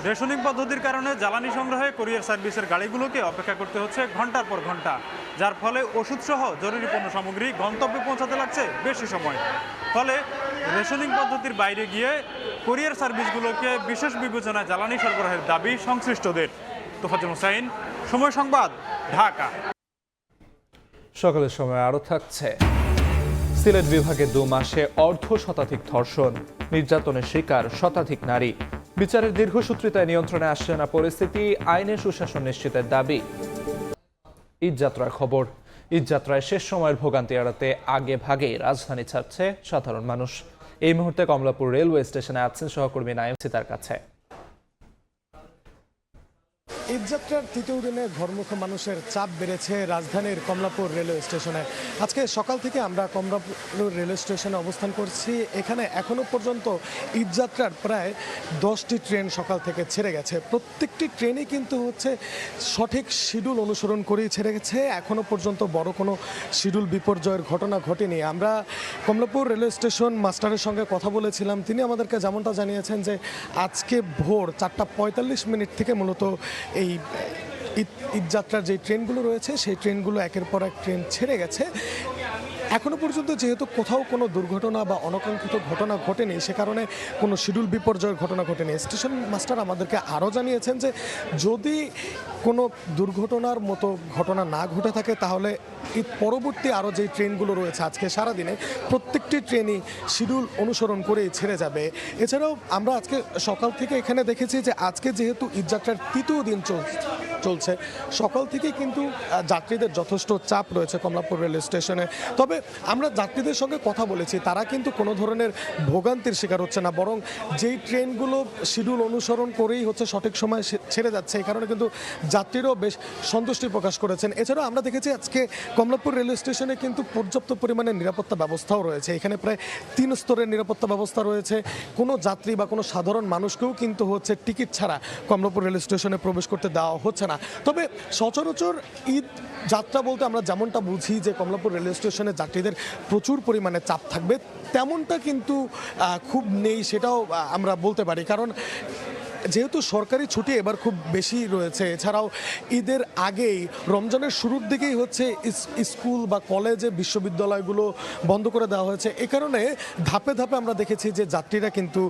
Speaker 23: রেশনিং পদ্ধতির কারণে জ্বালানি সংগ্রহে কুরিয়ার সার্ভিসের গাড়িগুলোকে অপেক্ষা করতে হচ্ছে ঘন্টার পর ঘন্টা, যার ফলে ওষুধসহ জরুরি পণ্য সামগ্রী গন্তব্যে পৌঁছাতে লাগছে বেশি সময়। ফলে রেশনিং পদ্ধতির বাইরে গিয়ে কুরিয়ার সার্ভিসগুলোকে বিশেষ বিবেচনায় জ্বালানি সরবরাহের দাবি সংশ্লিষ্টদের।
Speaker 2: তোফাজ্জল হোসাইন, সময় সংবাদ, ঢাকা।
Speaker 1: সকালের সময় আরও থাকছে, সিলেট বিভাগে 2 মাসে অর্ধশতাধিক ধর্ষণ, নির্যাতনের শিকার শতাধিক নারী। বিচারের দীর্ঘসূত্রিতায় নিয়ন্ত্রণে আসছে না পরিস্থিতি, আইনে সুশাসন নিশ্চিতের দাবি। ঈদযাত্রার খবর, ঈদযাত্রায় শেষ সময়ের ভোগান্তি এড়াতে আগে ভাগে রাজধানী ছাড়ছে সাধারণ মানুষ। এই মুহূর্তে কমলাপুর রেলওয়ে স্টেশনে আছেন সহকর্মী নাইম সিতার কাছে।
Speaker 20: ঈদযাত্রার তৃতীয় দিনে ঘরমুখ মানুষের চাপ বেড়েছে রাজধানীর কমলাপুর রেলওয়ে স্টেশনে। আজকে সকাল থেকে আমরা কমলাপুর রেলওয়ে স্টেশনে অবস্থান করছি। এখানে এখনো পর্যন্ত ঈদযাত্রার প্রায় 10টি ট্রেন সকাল থেকে ছেড়ে গেছে। প্রত্যেকটি ট্রেনই কিন্তু হচ্ছে সঠিক শিডিউল অনুসরণ করেই ছেড়ে গেছে। এখনো পর্যন্ত বড় কোনো শিডিউল বিপর্যয়ের ঘটনা ঘটেনি। আমরা কমলাপুর রেলওয়ে স্টেশন মাস্টারের সঙ্গে কথা বলেছিলাম, তিনি আমাদেরকে যেমনটা জানিয়েছেন যে আজকে ভোর 4:45 থেকে মূলত এই ঈদযাত্রার যে ট্রেনগুলো রয়েছে সেই ট্রেনগুলো একের পর এক ট্রেন ছেড়ে গেছে। এখনো পর্যন্ত যেহেতু কোথাও কোনো দুর্ঘটনা বা অনাকাঙ্ক্ষিত ঘটনা ঘটেনি, সে কারণে কোনো শিডিউল বিপর্যয়ের ঘটনা ঘটেনি। স্টেশন মাস্টার আমাদেরকে আরও জানিয়েছেন যে যদি কোনো দুর্ঘটনার মতো ঘটনা না ঘটে থাকে তাহলে ঈদ পরবর্তী আরও যেই ট্রেনগুলো রয়েছে আজকে সারাদিনে প্রত্যেকটি ট্রেনই শিডিউল অনুসরণ করেই ছেড়ে যাবে। এছাড়াও আমরা আজকে সকাল থেকে এখানে দেখেছি যে আজকে যেহেতু ঈদযাত্রার তৃতীয় দিন চলছে, সকাল থেকেই কিন্তু যাত্রীদের যথেষ্ট চাপ রয়েছে কমলাপুর রেল স্টেশনে। তবে আমরা যাত্রীদের সঙ্গে কথা বলেছি, তারা কিন্তু কোনো ধরনের ভোগান্তির শিকার হচ্ছে না, বরং যেই ট্রেনগুলো শিডিউল অনুসরণ করেই হচ্ছে সঠিক সময় ছেড়ে যাচ্ছে, এই কারণে কিন্তু যাত্রীরাও বেশ সন্তুষ্টি প্রকাশ করেছেন। এছাড়াও আমরা দেখেছি আজকে কমলাপুর রেলওয়ে স্টেশনে কিন্তু পর্যাপ্ত পরিমাণে নিরাপত্তা ব্যবস্থাও রয়েছে। এখানে প্রায় 3 স্তরের নিরাপত্তা ব্যবস্থা রয়েছে। কোনো যাত্রী বা কোনো সাধারণ মানুষকেও কিন্তু হচ্ছে টিকিট ছাড়া কমলাপুর রেল স্টেশনে প্রবেশ করতে দেওয়া হচ্ছে না। তবে সচরাচর ঈদ যাত্রা বলতে আমরা যেমনটা বুঝি যে কমলাপুর রেলওয়ে স্টেশনে যাত্রীদের প্রচুর পরিমাণে চাপ থাকবে, তেমনটা কিন্তু খুব নেই, সেটাও আমরা বলতে পারি। কারণ যেহেতু সরকারি ছুটি এবার খুব বেশি রয়েছে, এছাড়াও ঈদের আগেই রমজানের শুরুর দিকেই হচ্ছে স্কুল বা কলেজে বিশ্ববিদ্যালয়গুলো বন্ধ করে দেওয়া হয়েছে। এ কারণে ধাপে ধাপে আমরা দেখেছি যে যাত্রীরা কিন্তু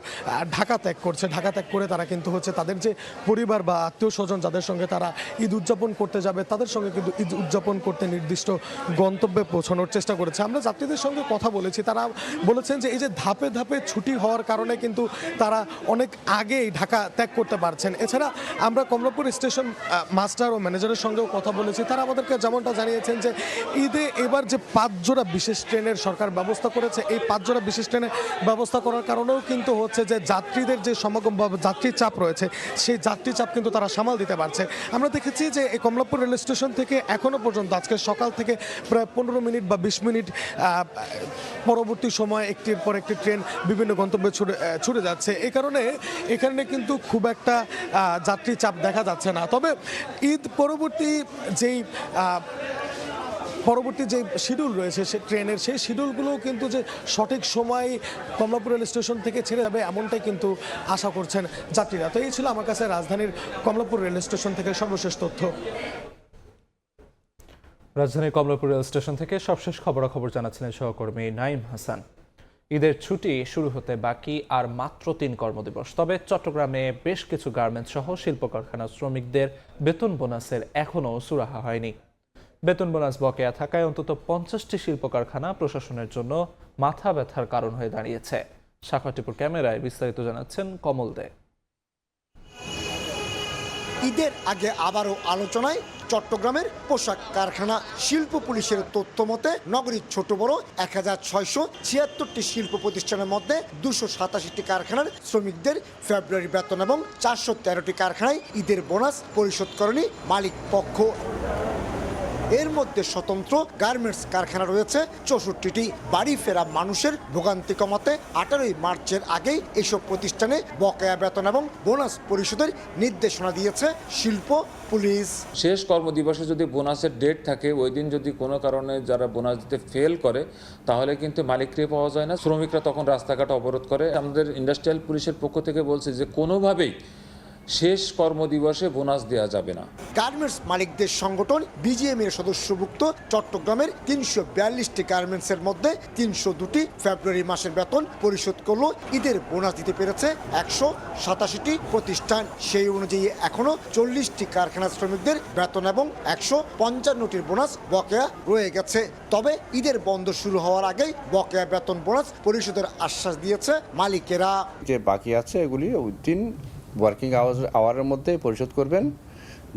Speaker 20: ঢাকা ত্যাগ করছে। ঢাকা ত্যাগ করে তারা কিন্তু হচ্ছে তাদের যে পরিবার বা আত্মীয় স্বজন যাদের সঙ্গে তারা ঈদ উদযাপন করতে যাবে তাদের সঙ্গে কিন্তু ঈদ উদযাপন করতে নির্দিষ্ট গন্তব্যে পৌঁছানোর চেষ্টা করেছে। আমরা যাত্রীদের সঙ্গে কথা বলেছি, তারা বলেছেন যে এই যে ধাপে ধাপে ছুটি হওয়ার কারণে কিন্তু তারা অনেক আগেই ঢাকা ত্যাগ করতে পারছেন। এছাড়া আমরা কমলাপুর স্টেশন মাস্টার ও ম্যানেজারের সঙ্গেও কথা বলেছি, তারা আমাদেরকে যেমনটা জানিয়েছেন যে ঈদে এবার যে 5 জোড়া বিশেষ ট্রেনের সরকার ব্যবস্থা করেছে, এই 5 জোড়া বিশেষ ট্রেনের ব্যবস্থা করার কারণেও কিন্তু হচ্ছে যে যাত্রীদের যে সমাগম বা যাত্রী চাপ রয়েছে সেই যাত্রী চাপ কিন্তু তারা সামাল দিতে পারছে। আমরা দেখেছি যে এই কমলাপুর রেল স্টেশন থেকে এখনো পর্যন্ত আজকে সকাল থেকে প্রায় 15 মিনিট বা 20 মিনিট পরবর্তী সময় একটির পর একটি ট্রেন বিভিন্ন গন্তব্যে ছুটে যাচ্ছে। এই কারণে এখানে কিন্তু খুব একটা যাত্রী চাপ দেখা যাচ্ছে না। তবে ঈদ পরবর্তী যে শিডিউল রয়েছে সে ট্রেনের, সেই শিডিউলগুলোও কিন্তু যে সঠিক সময় কমলাপুর রেল স্টেশন থেকে ছেড়ে যাবে এমনটাই কিন্তু আশা করছেন যাত্রীরা। তো এই ছিল আমার কাছে রাজধানীর কমলাপুর রেল স্টেশন থেকে সর্বশেষ তথ্য।
Speaker 1: রাজধানীর কমলাপুর রেল স্টেশন থেকে সবশেষ খবরাখবর জানাচ্ছিলেন সহকর্মী নাইম হাসান। ঈদের ছুটি শুরু হতে বাকি আর মাত্র 3 কর্মদিবস। তবে চট্টগ্রামে বেশ কিছু গার্মেন্টস সহ শিল্প কারখানার শ্রমিকদের বেতন বোনাসের এখনও সুরাহা হয়নি। বেতন বোনাস বকেয়া থাকায় অন্তত 50টি শিল্প কারখানা প্রশাসনের জন্য মাথা ব্যথার কারণ হয়ে দাঁড়িয়েছে। শাখা টিপুর ক্যামেরায় বিস্তারিত জানাচ্ছেন কমল দে।
Speaker 5: ঈদের আগে আবারও আলোচনায় চট্টগ্রামের পোশাক কারখানা। শিল্প পুলিশের তথ্য মতে নগরীর ছোট বড় 1676টি শিল্প প্রতিষ্ঠানের মধ্যে 287টি কারখানার শ্রমিকদের ফেব্রুয়ারি বেতন এবং 413টি কারখানায় ঈদের বোনাস পরিশোধ করেনি মালিক পক্ষ। এর মধ্যে স্বতন্ত্র গার্মেন্টস কারখানা রয়েছে 64টি। বাড়ি ফেরা মানুষের ভোগান্তি কমাতে 18 মার্চের আগেই এসব প্রতিষ্ঠানে বকেয়া বেতন এবং বোনাস পরিশোধের নির্দেশনা দিয়েছে শিল্প পুলিশ।
Speaker 6: শেষ কর্মদিবসে যদি বোনাসের ডেট থাকে, ওই দিন যদি কোনো কারণে যারা বোনাস দিতে ফেল করে তাহলে কিন্তু মালিককে পাওয়া যায় না, শ্রমিকরা তখন রাস্তাঘাট অবরোধ করে। আমাদের ইন্ডাস্ট্রিয়াল পুলিশের পক্ষ থেকে বলছে যে কোনোভাবেই শেষ কর্মদিবসে বোনাস দেওয়া যাবে না।
Speaker 5: গার্মেন্টস মালিকদের সংগঠন বিজিএম এর সদস্যভুক্ত চট্টগ্রামের 342টি গার্মেন্টসের মধ্যে 302টি ফেব্রুয়ারি মাসের বেতন পরিশোধ করলো। ঈদের বোনাস দিতে পেরেছে 187টি প্রতিষ্ঠান। সেই অনুযায়ী এখনো 40টি কারখানা শ্রমিকদের বেতন এবং 155টির বোনাস বকেয়া রয়ে গেছে। তবে ঈদের বন্ধ শুরু হওয়ার আগেই বকেয়া বেতন বোনাস পরিশোধের আশ্বাস দিয়েছে মালিকেরা।
Speaker 7: যে বাকি আছে এগুলি উইদিন ওয়ার্কিং আওয়ারের মধ্যে পরিশোধ করবেন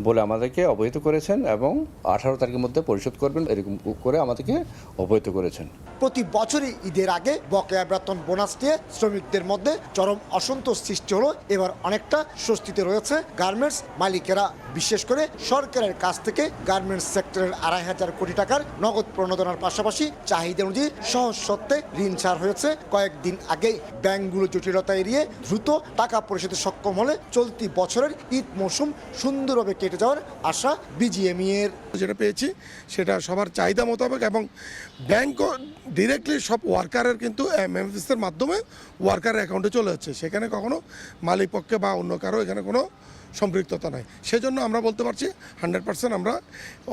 Speaker 7: বলে আমাদেরকে অবহিত করেছেন এবং 18 তারিখের মধ্যে পরিশোধ করবেন এরকম করে আমাদেরকে অবহিত করেছেন।
Speaker 5: প্রতি বছরই ঈদের আগে বকেয়া বেতন বোনাস নিয়ে শ্রমিকদের মধ্যে চরম অসন্তোষ সৃষ্টি হলো। এবার অনেকটা স্বস্তিতে রয়েছে গার্মেন্টস মালিকেরা। বিশেষ করে সরকারের কাছ থেকে গার্মেন্টস সেক্টরের 2,500 কোটি টাকার নগদ প্রণোদনার পাশাপাশি চাহিদা অনুযায়ী সহজ শর্তে ঋণ ছাড় হয়েছে কয়েকদিন আগেই। ব্যাংকগুলো জটিলতা এড়িয়ে দ্রুত টাকা পরিশোধে সক্ষম হলে চলতি বছরের ঈদ মৌসুম সুন্দরভাবে কেটে যাওয়ার আশা বিজিএমই এর।
Speaker 8: যেটা পেয়েছি সেটা সবার চাহিদা মোতাবেক এবং ব্যাংকও ডিরেক্টলি সব ওয়ার্কারের কিন্তু এমএফএসের মাধ্যমে ওয়ার্কারের অ্যাকাউন্টে চলে যাচ্ছে। সেখানে কখনো মালিক পক্ষে বা অন্য কারো এখানে কোনো সম্পৃক্ততা নাই। সেজন্য আমরা বলতে পারছি 100% আমরা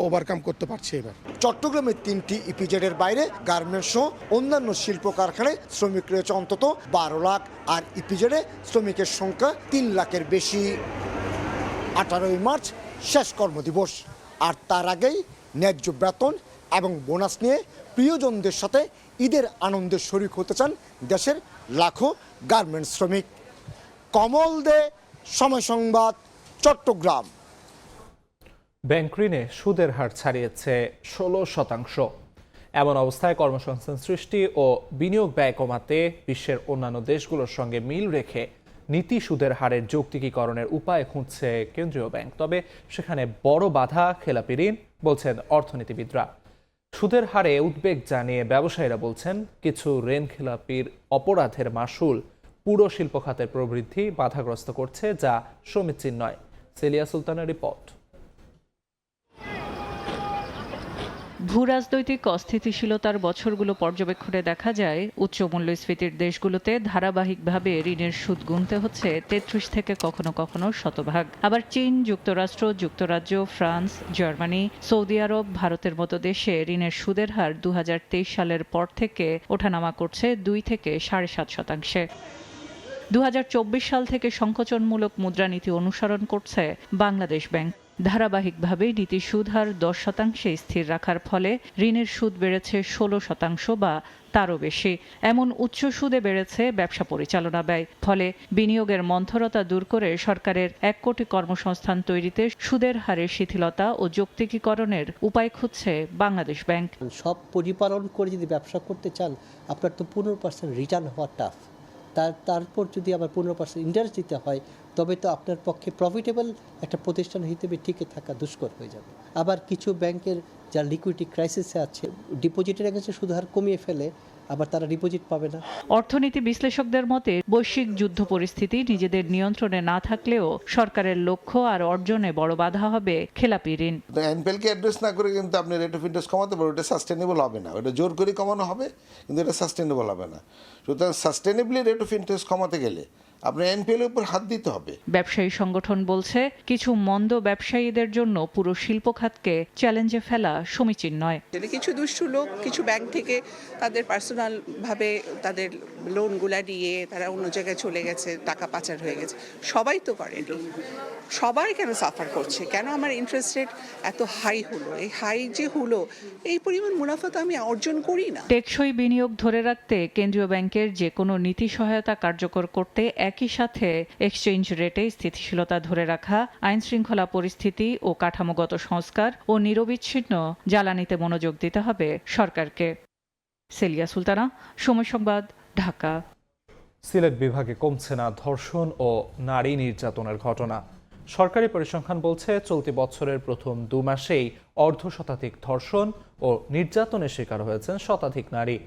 Speaker 8: ওভারকাম করতে পারছি। এবার
Speaker 5: চট্টগ্রামের 3টি ইপিজেডের বাইরে গার্মেন্টস সহ অন্যান্য শিল্প কারখানায় শ্রমিক রয়েছে অন্তত 12 লাখ, আর ইপিজেডে শ্রমিকের সংখ্যা 3 লাখের বেশি। 18 মার্চ শেষ কর্মদিবস, আর তার আগেই ন্যায্য বেতন এবং বোনাস নিয়ে প্রিয়জনদের সাথে ঈদের আনন্দে শরিক হতে চান দেশের লাখো গার্মেন্টস শ্রমিক। কমল দে, সময় সংবাদ, চট্টগ্রাম।
Speaker 1: ব্যাংক ঋণে সুদের হার ছাড়িয়েছে 16%। এমন অবস্থায় কর্মসংস্থান সৃষ্টি ও বিনিয়োগ ব্যয় কমাতে বিশ্বের অন্যান্য দেশগুলোর সঙ্গে মিল রেখে নীতি সুদের হারের যৌক্তিকীকরণের উপায় খুঁজছে কেন্দ্রীয় ব্যাংক। তবে সেখানে বড় বাধা খেলাপি ঋণ, বলছেন অর্থনীতিবিদরা। সুদের হারে উদ্বেগ জানিয়ে ব্যবসায়ীরা বলছেন কিছু ঋণ খেলাপির অপরাধের মাসুল পুরো শিল্প খাতের প্রবৃদ্ধি বাধাগ্রস্ত করছে, যা সমীচীন নয়। সেলিয়া সুলতানের রিপোর্ট।
Speaker 9: ভূরাজনৈতিক অস্থিতিশীলতার বছরগুলো পর্যবেক্ষণে দেখা যায় উচ্চ মূল্যস্ফীতির দেশগুলোতে ধারাবাহিকভাবে ঋণের সুদ গুনতে হচ্ছে 33 থেকে কখনো কখনো শতভাগ। আবার চীন, যুক্তরাষ্ট্র, যুক্তরাজ্য, ফ্রান্স, জার্মানি, সৌদি আরব, ভারতের মতো দেশে ঋণের সুদের হার 2023 সালের পর থেকে ওঠানামা করছে 2 থেকে 7.5%। 2024 সাল থেকে সংকোচনমূলক মুদ্রানীতি অনুসরণ করছে বাংলাদেশ ব্যাংক। ধারাবাহিকভাবে নীতি সুদ হার 10% স্থির রাখার ফলে ঋণের সুদ বেড়েছে 16% বা তারও বেশি। এমন উচ্চ সুদে বেড়েছে ব্যবসা পরিচালনা ব্যয়। ফলে বিনিয়োগের মন্থরতা দূর করে সরকারের 1 কোটি কর্মসংস্থান তৈরিতে সুদের হারের শিথিলতা ও যৌক্তিকীকরণের উপায় খুঁজছে বাংলাদেশ ব্যাংক।
Speaker 11: সব পরিপালন করে যদি ব্যবসা করতে চান, আপনার তো 15% রিটার্ন হওয়া টাফ। তারপর যদি আবার 15% ইন্টারেস্ট দিতে হয়, তবে তো আপনার পক্ষে প্রফিটেবল একটা প্রতিষ্ঠান হিসেবে টিকে থাকা দুষ্কর হয়ে যাবে। আবার কিছু ব্যাংকের যা লিকুইডিটি ক্রাইসিসে আছে, ডিপোজিটের কাছে সুদ হার কমিয়ে ফেলে, আবার তারা ডিপোজিট পাবে না।
Speaker 9: অর্থনীতি বিশ্লেষকদের মতে বৈশ্বিক যুদ্ধ পরিস্থিতি নিজেদের নিয়ন্ত্রণে না থাকলেও সরকারের লক্ষ্য আর অর্জনে বড় বাধা হবে খেলাপি ঋণ।
Speaker 17: এনপিএলকে অ্যাড্রেস না করে কিন্তু আপনি রেট অফ ইন্টারেস্ট কমাতে পারবেন, ওটা সাস্টেনেবল হবে না। ওটা জোর করে কমানো হবে, কিন্তু এটা সাস্টেনেবল হবে না। সুতরাং সাস্টেনেবলি রেট অফ ইন্টারেস্ট কমাতে গেলে আপনার এনপিএল এর উপর হাত দিতে হবে।
Speaker 9: ব্যবসায়ী সংগঠন বলছে কিছু মন্দ ব্যবসায়ীদের জন্য পুরো শিল্প খাতকে চ্যালেঞ্জে ফেলা সমীচীন নয়।
Speaker 14: কিছু দুষ্টু লোক কিছু ব্যাংক থেকে তাদের পার্সোনাল ভাবে তাদের লোনগুলা দিয়ে তারা অন্য জায়গায় চলে গেছে, টাকা পাচার হয়ে গেছে। সবাই তো করেনি, সবাই কেন সাফার করছে? কেন আমার ইন্টারেস্ট রেট এত হাই হলো? এই হাই যে হলো, এই পরিমাণ মুনাফা তো আমি অর্জন করি না।
Speaker 9: টেকসই বিনিয়োগ ধরে রাখতে কেন্দ্রীয় ব্যাংকের যে কোনো নীতি সহায়তা কার্যকর করতে একই সাথে এক্সচেঞ্জ রেটে স্থিতিশীলতা ধরে রাখা, আইন শৃঙ্খলা পরিস্থিতি ও কাঠামোগত সংস্কার ও নিরবিচ্ছিন্ন জ্বালানিতে মনোযোগ দিতে হবে সরকারকে। সেলিয়া সুলতানা, সময় সংবাদ, ঢাকা।
Speaker 1: সিলেট বিভাগে কমছে না ধর্ষণ ও নারী নির্যাতনের ঘটনা। সরকারি পরিসংখ্যান বলছে চলতি বছরের প্রথম 2 মাসেই অর্ধশতাধিক ধর্ষণ ও নির্যাতনের শিকার হয়েছেন শতাধিক নারী।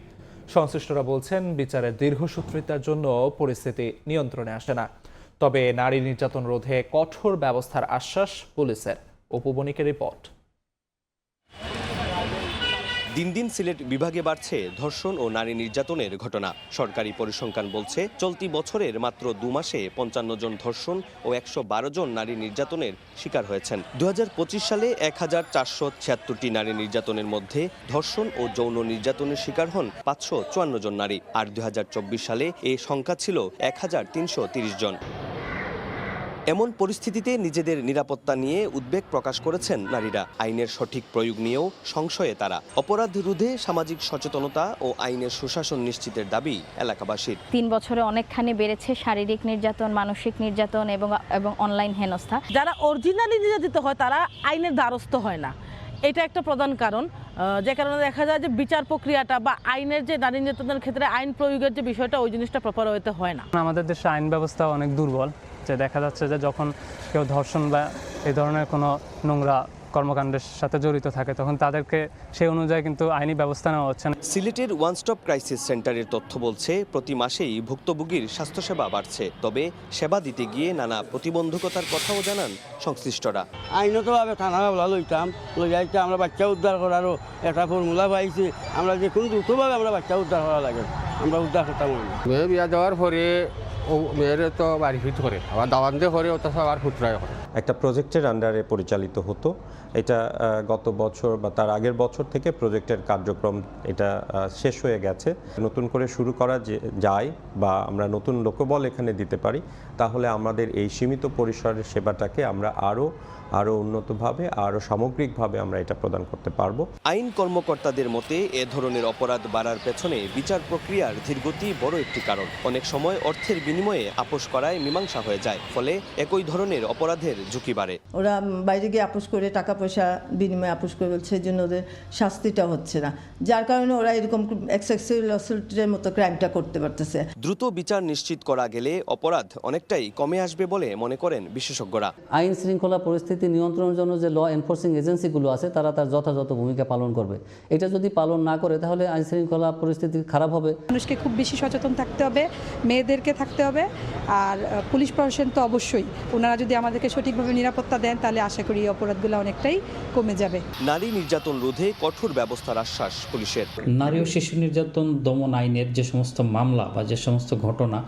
Speaker 1: সংশ্লিষ্টরা বলছেন বিচারের দীর্ঘসূত্রিতার জন্য পরিস্থিতি নিয়ন্ত্রণে আসে না। তবে নারী নির্যাতন রোধে কঠোর ব্যবস্থার আশ্বাস পুলিশের। অপু বণিকের রিপোর্ট।
Speaker 4: দিন দিন সিলেট বিভাগে বাড়ছে ধর্ষণ ও নারী নির্যাতনের ঘটনা। সরকারি পরিসংখ্যান বলছে চলতি বছরের মাত্র 2 মাসে 55 জন ধর্ষণ ও 112 জন নারী নির্যাতনের শিকার হয়েছেন। 2025 সালে 1476টি নারী নির্যাতনের মধ্যে ধর্ষণ ও যৌন নির্যাতনের শিকার হন 554 জন নারী। আর 2024 সালে এই সংখ্যা ছিল 1330 জন। এমন পরিস্থিতিতে নিজেদের নিরাপত্তা নিয়ে উদ্বেগ প্রকাশ করেছেন নারীরা। আইনের সঠিক প্রয়োগ নিয়েও সংশয়ে তারা। অপরাধ রোধে সামাজিক সচেতনতা ও আইনের সুশাসন নিশ্চিতের দাবি এলাকাবাসীর।
Speaker 10: 3 বছরে অনেকখানি বেড়েছে শারীরিক নির্যাতন, মানসিক নির্যাতন এবং অনলাইন হেনস্থা।
Speaker 12: যারা অরিজিনালি নির্যাতিত হয় তারা আইনের দ্বারস্থ হয় না, এটা একটা প্রধান কারণ, যে কারণে দেখা যায় যে বিচার প্রক্রিয়াটা বা আইনের যে নারী নির্যাতনের ক্ষেত্রে আইন প্রয়োগের যে বিষয়টা ওই জিনিসটা প্রপার হতে হয় না।
Speaker 16: আমাদের দেশে আইন ব্যবস্থা অনেক দুর্বল, যে দেখা যাচ্ছে যে যখন কেউ ধর্ষণ বা এই ধরনের কোনো নোংরা কর্মকাণ্ডের সাথে জড়িত থাকে তখন তাদেরকে সেই অনুযায়ী কিন্তু আইনি ব্যবস্থা নেওয়া হচ্ছে না।
Speaker 4: সিলেটের ওয়ান স্টপ ক্রাইসিস সেন্টারের তথ্য বলছে প্রতি মাসেই ভুক্তভোগীর স্বাস্থ্যসেবা বাড়ছে। তবে সেবা দিতে গিয়ে নানা প্রতিবন্ধকতার কথাও জানান সংশ্লিষ্টরা।
Speaker 18: আইনতভাবে থানা লইতাম, যাইতে আমরা বাচ্চা উদ্ধার করারও একটা ফর্মুলা পাইছি, আমরা যে কোনো দ্রুতভাবে আমরা বাচ্চা উদ্ধার করা লাগে, আমরা উদ্ধার করতাম।
Speaker 19: মেয়ে বিয়া দেওয়ার পরে ও মেয়ের তো বাড়ি ফিট করে, আবার দাওয়ান দিয়ে করে ওটা আবার ফুটরায় করে।
Speaker 21: একটা প্রজেক্টের আন্ডারে পরিচালিত হতো। এটা গত বছর বা তার আগের বছর থেকে প্রজেক্টের কার্যক্রম এটা শেষ হয়ে গেছে। নতুন করে শুরু করা যায় বা আমরা নতুন লোকবল এখানে দিতে পারি, তাহলে আমাদের এই সীমিত পরিসরের সেবাটাকে আমরা আরও উন্নতভাবে আরও সামগ্রিকভাবে আমরা এটা প্রদান করতে পারবো।
Speaker 4: আইন কর্মকর্তাদের মতে এ ধরনের অপরাধ বাড়ার পেছনে বিচার প্রক্রিয়ার ধীরগতি বড় একটি কারণ। অনেক সময় অর্থের বিনিময়ে আপোষ করায় মীমাংসা হয়ে যায়, ফলে একই ধরনের অপরাধের ঝুঁকি বাড়ে।
Speaker 22: ওরা বাইরে গিয়ে আপোষ করে টাকা পয়সা বিনিময়ে আপোষ করে বলছে, এই জন্য ওদের শাস্তিটা হচ্ছে না, যার কারণে ওরা এরকম এক্সেসিভ অ্যাসল্টের মতো ক্রাইমটা করতে পারতেছে।
Speaker 4: দ্রুত বিচার নিশ্চিত করা গেলে অপরাধ অনেকটাই কমে আসবে বলে মনে করেন বিশেষজ্ঞরা।
Speaker 29: আইন শৃঙ্খলা পরিস্থিতি নিয়ন্ত্রণের জন্য যে ল এনফোর্সিং এজেন্সিগুলো আছে তারা তার যথাযথ ভূমিকা পালন করবে। এটা যদি পালন না করে তাহলে আইন শৃঙ্খলা পরিস্থিতি খারাপ হবে।
Speaker 30: মানুষকে খুব বেশি সচেতন থাকতে হবে, মেয়েদেরকে থাকতে হবে, আর পুলিশ প্রশাসন তো অবশ্যই, ওনারা যদি আমাদেরকে সঠিকভাবে নিরাপত্তা দেন তাহলে আশা করি এই অপরাধগুলো অনেকটাই কমে যাবে।
Speaker 4: নারী নির্যাতন রোধে কঠোর ব্যবস্থার আশ্বাস পুলিশের।
Speaker 31: নারী ও শিশু নির্যাতন দমন আইনের যে সমস্ত মামলা বা যে সমস্ত ঘটনা,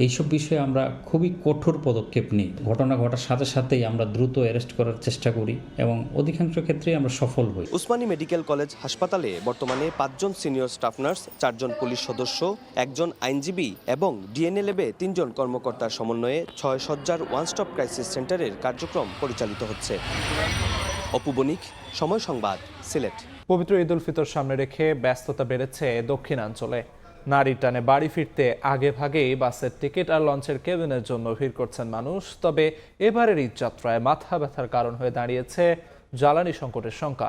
Speaker 31: এইসব বিষয়ে আমরা খুবই কঠোর পদক্ষেপ নিই। ঘটনা ঘটার সাথে সাথেই আমরা দ্রুত অ্যারেস্ট করার চেষ্টা করি এবং অধিকাংশ ক্ষেত্রেই আমরা সফল হই।
Speaker 4: উসমানী মেডিকেল কলেজ হাসপাতালে বর্তমানে 5 জন সিনিয়র স্টাফ নার্স, 4 জন পুলিশ সদস্য, 1 জন আইনজীবী এবং ডিএনএ ল্যাবে 3 জন কর্মকর্তার সমন্বয়ে 6 সজ্জার ওয়ান স্টপ ক্রাইসিস সেন্টারের কার্যক্রম পরিচালিত হচ্ছে। অপু বণিক, সময় সংবাদ, সিলেট।
Speaker 1: পবিত্র ঈদ উল ফিতর সামনে রেখে ব্যস্ততা বেড়েছে দক্ষিণাঞ্চলে। নারীর টানে বাড়ি ফিরতে আগে ভাগেই বাসের টিকিট আর লঞ্চের কেবিনের জন্য ভিড় করছেন মানুষ। তবে এবারের ঈদ যাত্রায় মাথা ব্যথার কারণ হয়ে দাঁড়িয়েছে জ্বালানি সংকটের শঙ্কা।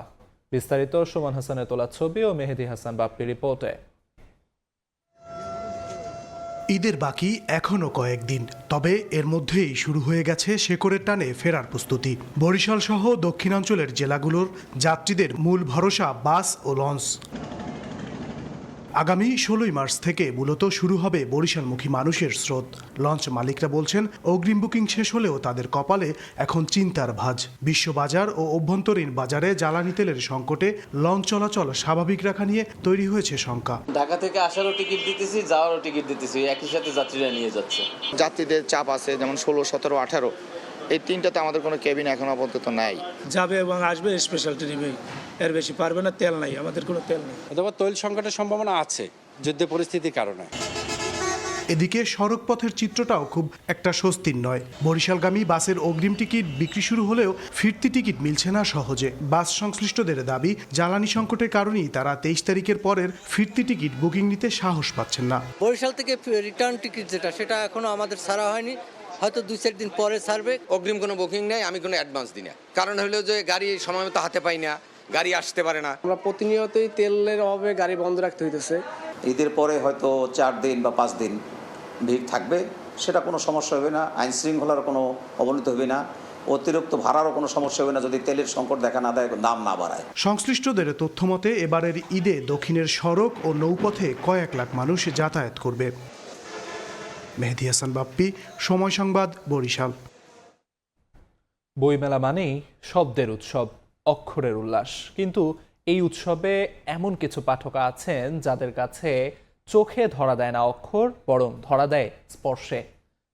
Speaker 1: বিস্তারিত সুমন হাসানের তোলা ছবি ও মেহেদি হাসান বাপ্পির রিপোর্টে।
Speaker 32: ঈদের বাকি এখনও কয়েকদিন, তবে এর মধ্যেই শুরু হয়ে গেছে শেকড়ের টানে ফেরার প্রস্তুতি। বরিশাল সহ দক্ষিণাঞ্চলের জেলাগুলোর যাত্রীদের মূল ভরসা বাস ও লঞ্চ। আগামী 16 মার্চ থেকে মূলত শুরু হবে বরিশালমুখী মানুষের স্রোত। লঞ্চ মালিকরা বলছেন অগ্রিম বুকিং শেষ হলেও তাদের কপালে এখন চিন্তার ভাঁজ। বিশ্ববাজার ও অভ্যন্তরীণ বাজারে জ্বালানি তেলের সংকটে লঞ্চ চলাচল স্বাভাবিক রাখা নিয়ে তৈরি হয়েছে শঙ্কা।
Speaker 33: ঢাকা থেকে আসারও টিকিট দিতেছি, যাওয়ারও টিকিট দিতেছি, একই সাথে যাত্রীরা নিয়ে যাচ্ছে।
Speaker 34: যাত্রীদের চাপ আছে, যেমন 16, 17, 18, এই তিনটাতে আমাদের কোনো কেবিন এখন আপাতত নাই।
Speaker 35: যাবে এবং আসবে স্পেশাল ট্রেনে, এর বেশি পারবে না, তেল নাই, আমাদের কোনো তেল নেই।
Speaker 36: অথবা তৈল সংকটের সম্ভাবনা আছে যুদ্ধ পরিস্থিতির কারণে।
Speaker 32: এদিকে সড়ক পথের চিত্রটাও খুব একটা স্বস্তির নয়। বরিশালগামী বাসের অগ্রিম টিকিট বিক্রি শুরু হলেও ফিরতি টিকিট মিলছে না সহজে। বাস সংশ্লিষ্টদের দাবি, জ্বালানি সংকটের কারণেই তারা 23 তারিখের পরের ফিরতি টিকিট বুকিং নিতে সাহস পাচ্ছেন না।
Speaker 37: বরিশাল থেকে রিটার্ন টিকিট সেটা এখনো আমাদের ছাড়া হয়নি, হয়তো 2-4 দিন পরে ছাড়বে।
Speaker 38: অগ্রিম কোনো বুকিং নেই, আমি কোনো অ্যাডভান্স দিই না। কারণ হলো যে গাড়ি সময় মতো হাতে পাই না, গাড়ি আসতে পারে না।
Speaker 36: আমরা প্রতিনিয়তই তেলের অভাবে গাড়ি বন্ধ রাখতে হইতেছে।
Speaker 39: ঈদের পরে হয়তো 4 দিন বা 5 দিন ভিড় থাকবে, সেটা কোনো সমস্যা হবে না। আইন শৃঙ্খলার কোনো অবনতি হবে না, অতিরিক্ত ভাড়ারও কোনো সমস্যা হবে না যদি তেলের সংকট দেখা না দেয়, দাম না বাড়ায়।
Speaker 32: সংশ্লিষ্টদের তথ্য মতে এবারের ঈদে দক্ষিণের সড়ক ও নৌপথে কয়েক লাখ মানুষ যাতায়াত করবে। মেহেদি হাসান বাপ্পি, সময় সংবাদ, বরিশাল।
Speaker 1: বইমেলা মানেই শব্দের উৎসব, অক্ষরের উল্লাস, কিন্তু এই উৎসবে এমন কিছু পাঠক আছেন যাদের কাছে চোখে ধরা দেয় না অক্ষর, বরং ধরা দেয় স্পর্শে।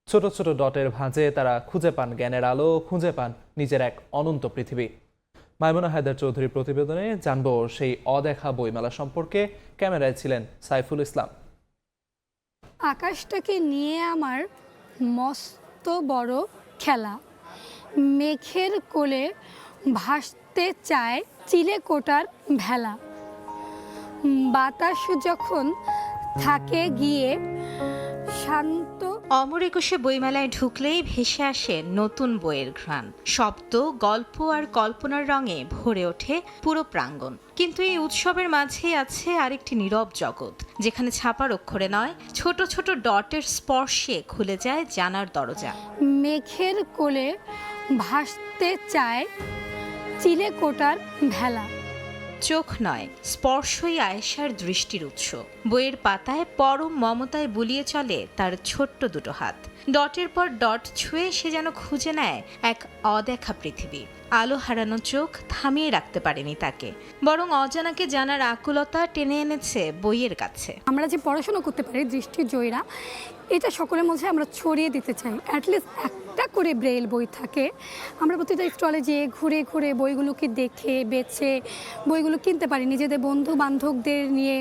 Speaker 1: ছোট ছোট ডটের ভাঁজে তারা খুঁজে পান জ্ঞানের আলো, খুঁজে পান নিজের এক অনন্ত পৃথিবী। মাইমুনা হায়দার চৌধুরীর প্রতিবেদনে জানবো সেই অদেখা বইমেলা সম্পর্কে। ক্যামেরায় ছিলেন সাইফুল ইসলাম।
Speaker 2: আকাশটাকে নিয়ে আমার মস্ত বড় খেলা, মেঘের কোলে ভাসতে চায় চিলেকোটার ভেলা, বাতাস যখন থাকে গিয়ে শান্ত।
Speaker 3: অমর একুশে বইমেলায় ঢুকলেই ভেসে আসে নতুন বইয়ের ঘ্রাণ, শব্দ, গল্প আর কল্পনার রঙে ভরে ওঠে পুরো প্রাঙ্গণ। কিন্তু এই উৎসবের মাঝেই আছে আরেকটি নীরব জগৎ, যেখানে ছাপার অক্ষরে নয়, ছোট ছোট ডটের স্পর্শে খুলে যায় জানার দরজা।
Speaker 2: মেঘের কোলে ভাসতে চায় চিলেকোটার ভেলা।
Speaker 3: চোখ নয়, স্পর্শই আয়েশার দৃষ্টির উৎস। বইয়ের পাতায় পরম মমতায় বুলিয়ে চলে তার ছোট্ট দুটো হাত। ডটের পর ডট ছুঁয়ে সে যেন খুঁজে নেয় এক অদেখা পৃথিবী। আলো হারানো চোখ থামিয়ে রাখতে পারেনি তাকে, বরং অজানাকে জানার আকুলতা টেনে এনেছে বইয়ের কাছে।
Speaker 2: আমরা যে পড়াশোনা করতে পারি দৃষ্টির জয়ীরা, এটা সকলের মধ্যে আমরা ছড়িয়ে দিতে চাই। অ্যাটলিস্ট একটা করে ব্রেইল বই থাকে, আমরা প্রতিটা স্টলে যেয়ে ঘুরে ঘুরে বইগুলোকে দেখে বেছে বইগুলো কিনতে পারি, নিজেদের বন্ধু বান্ধবদের নিয়ে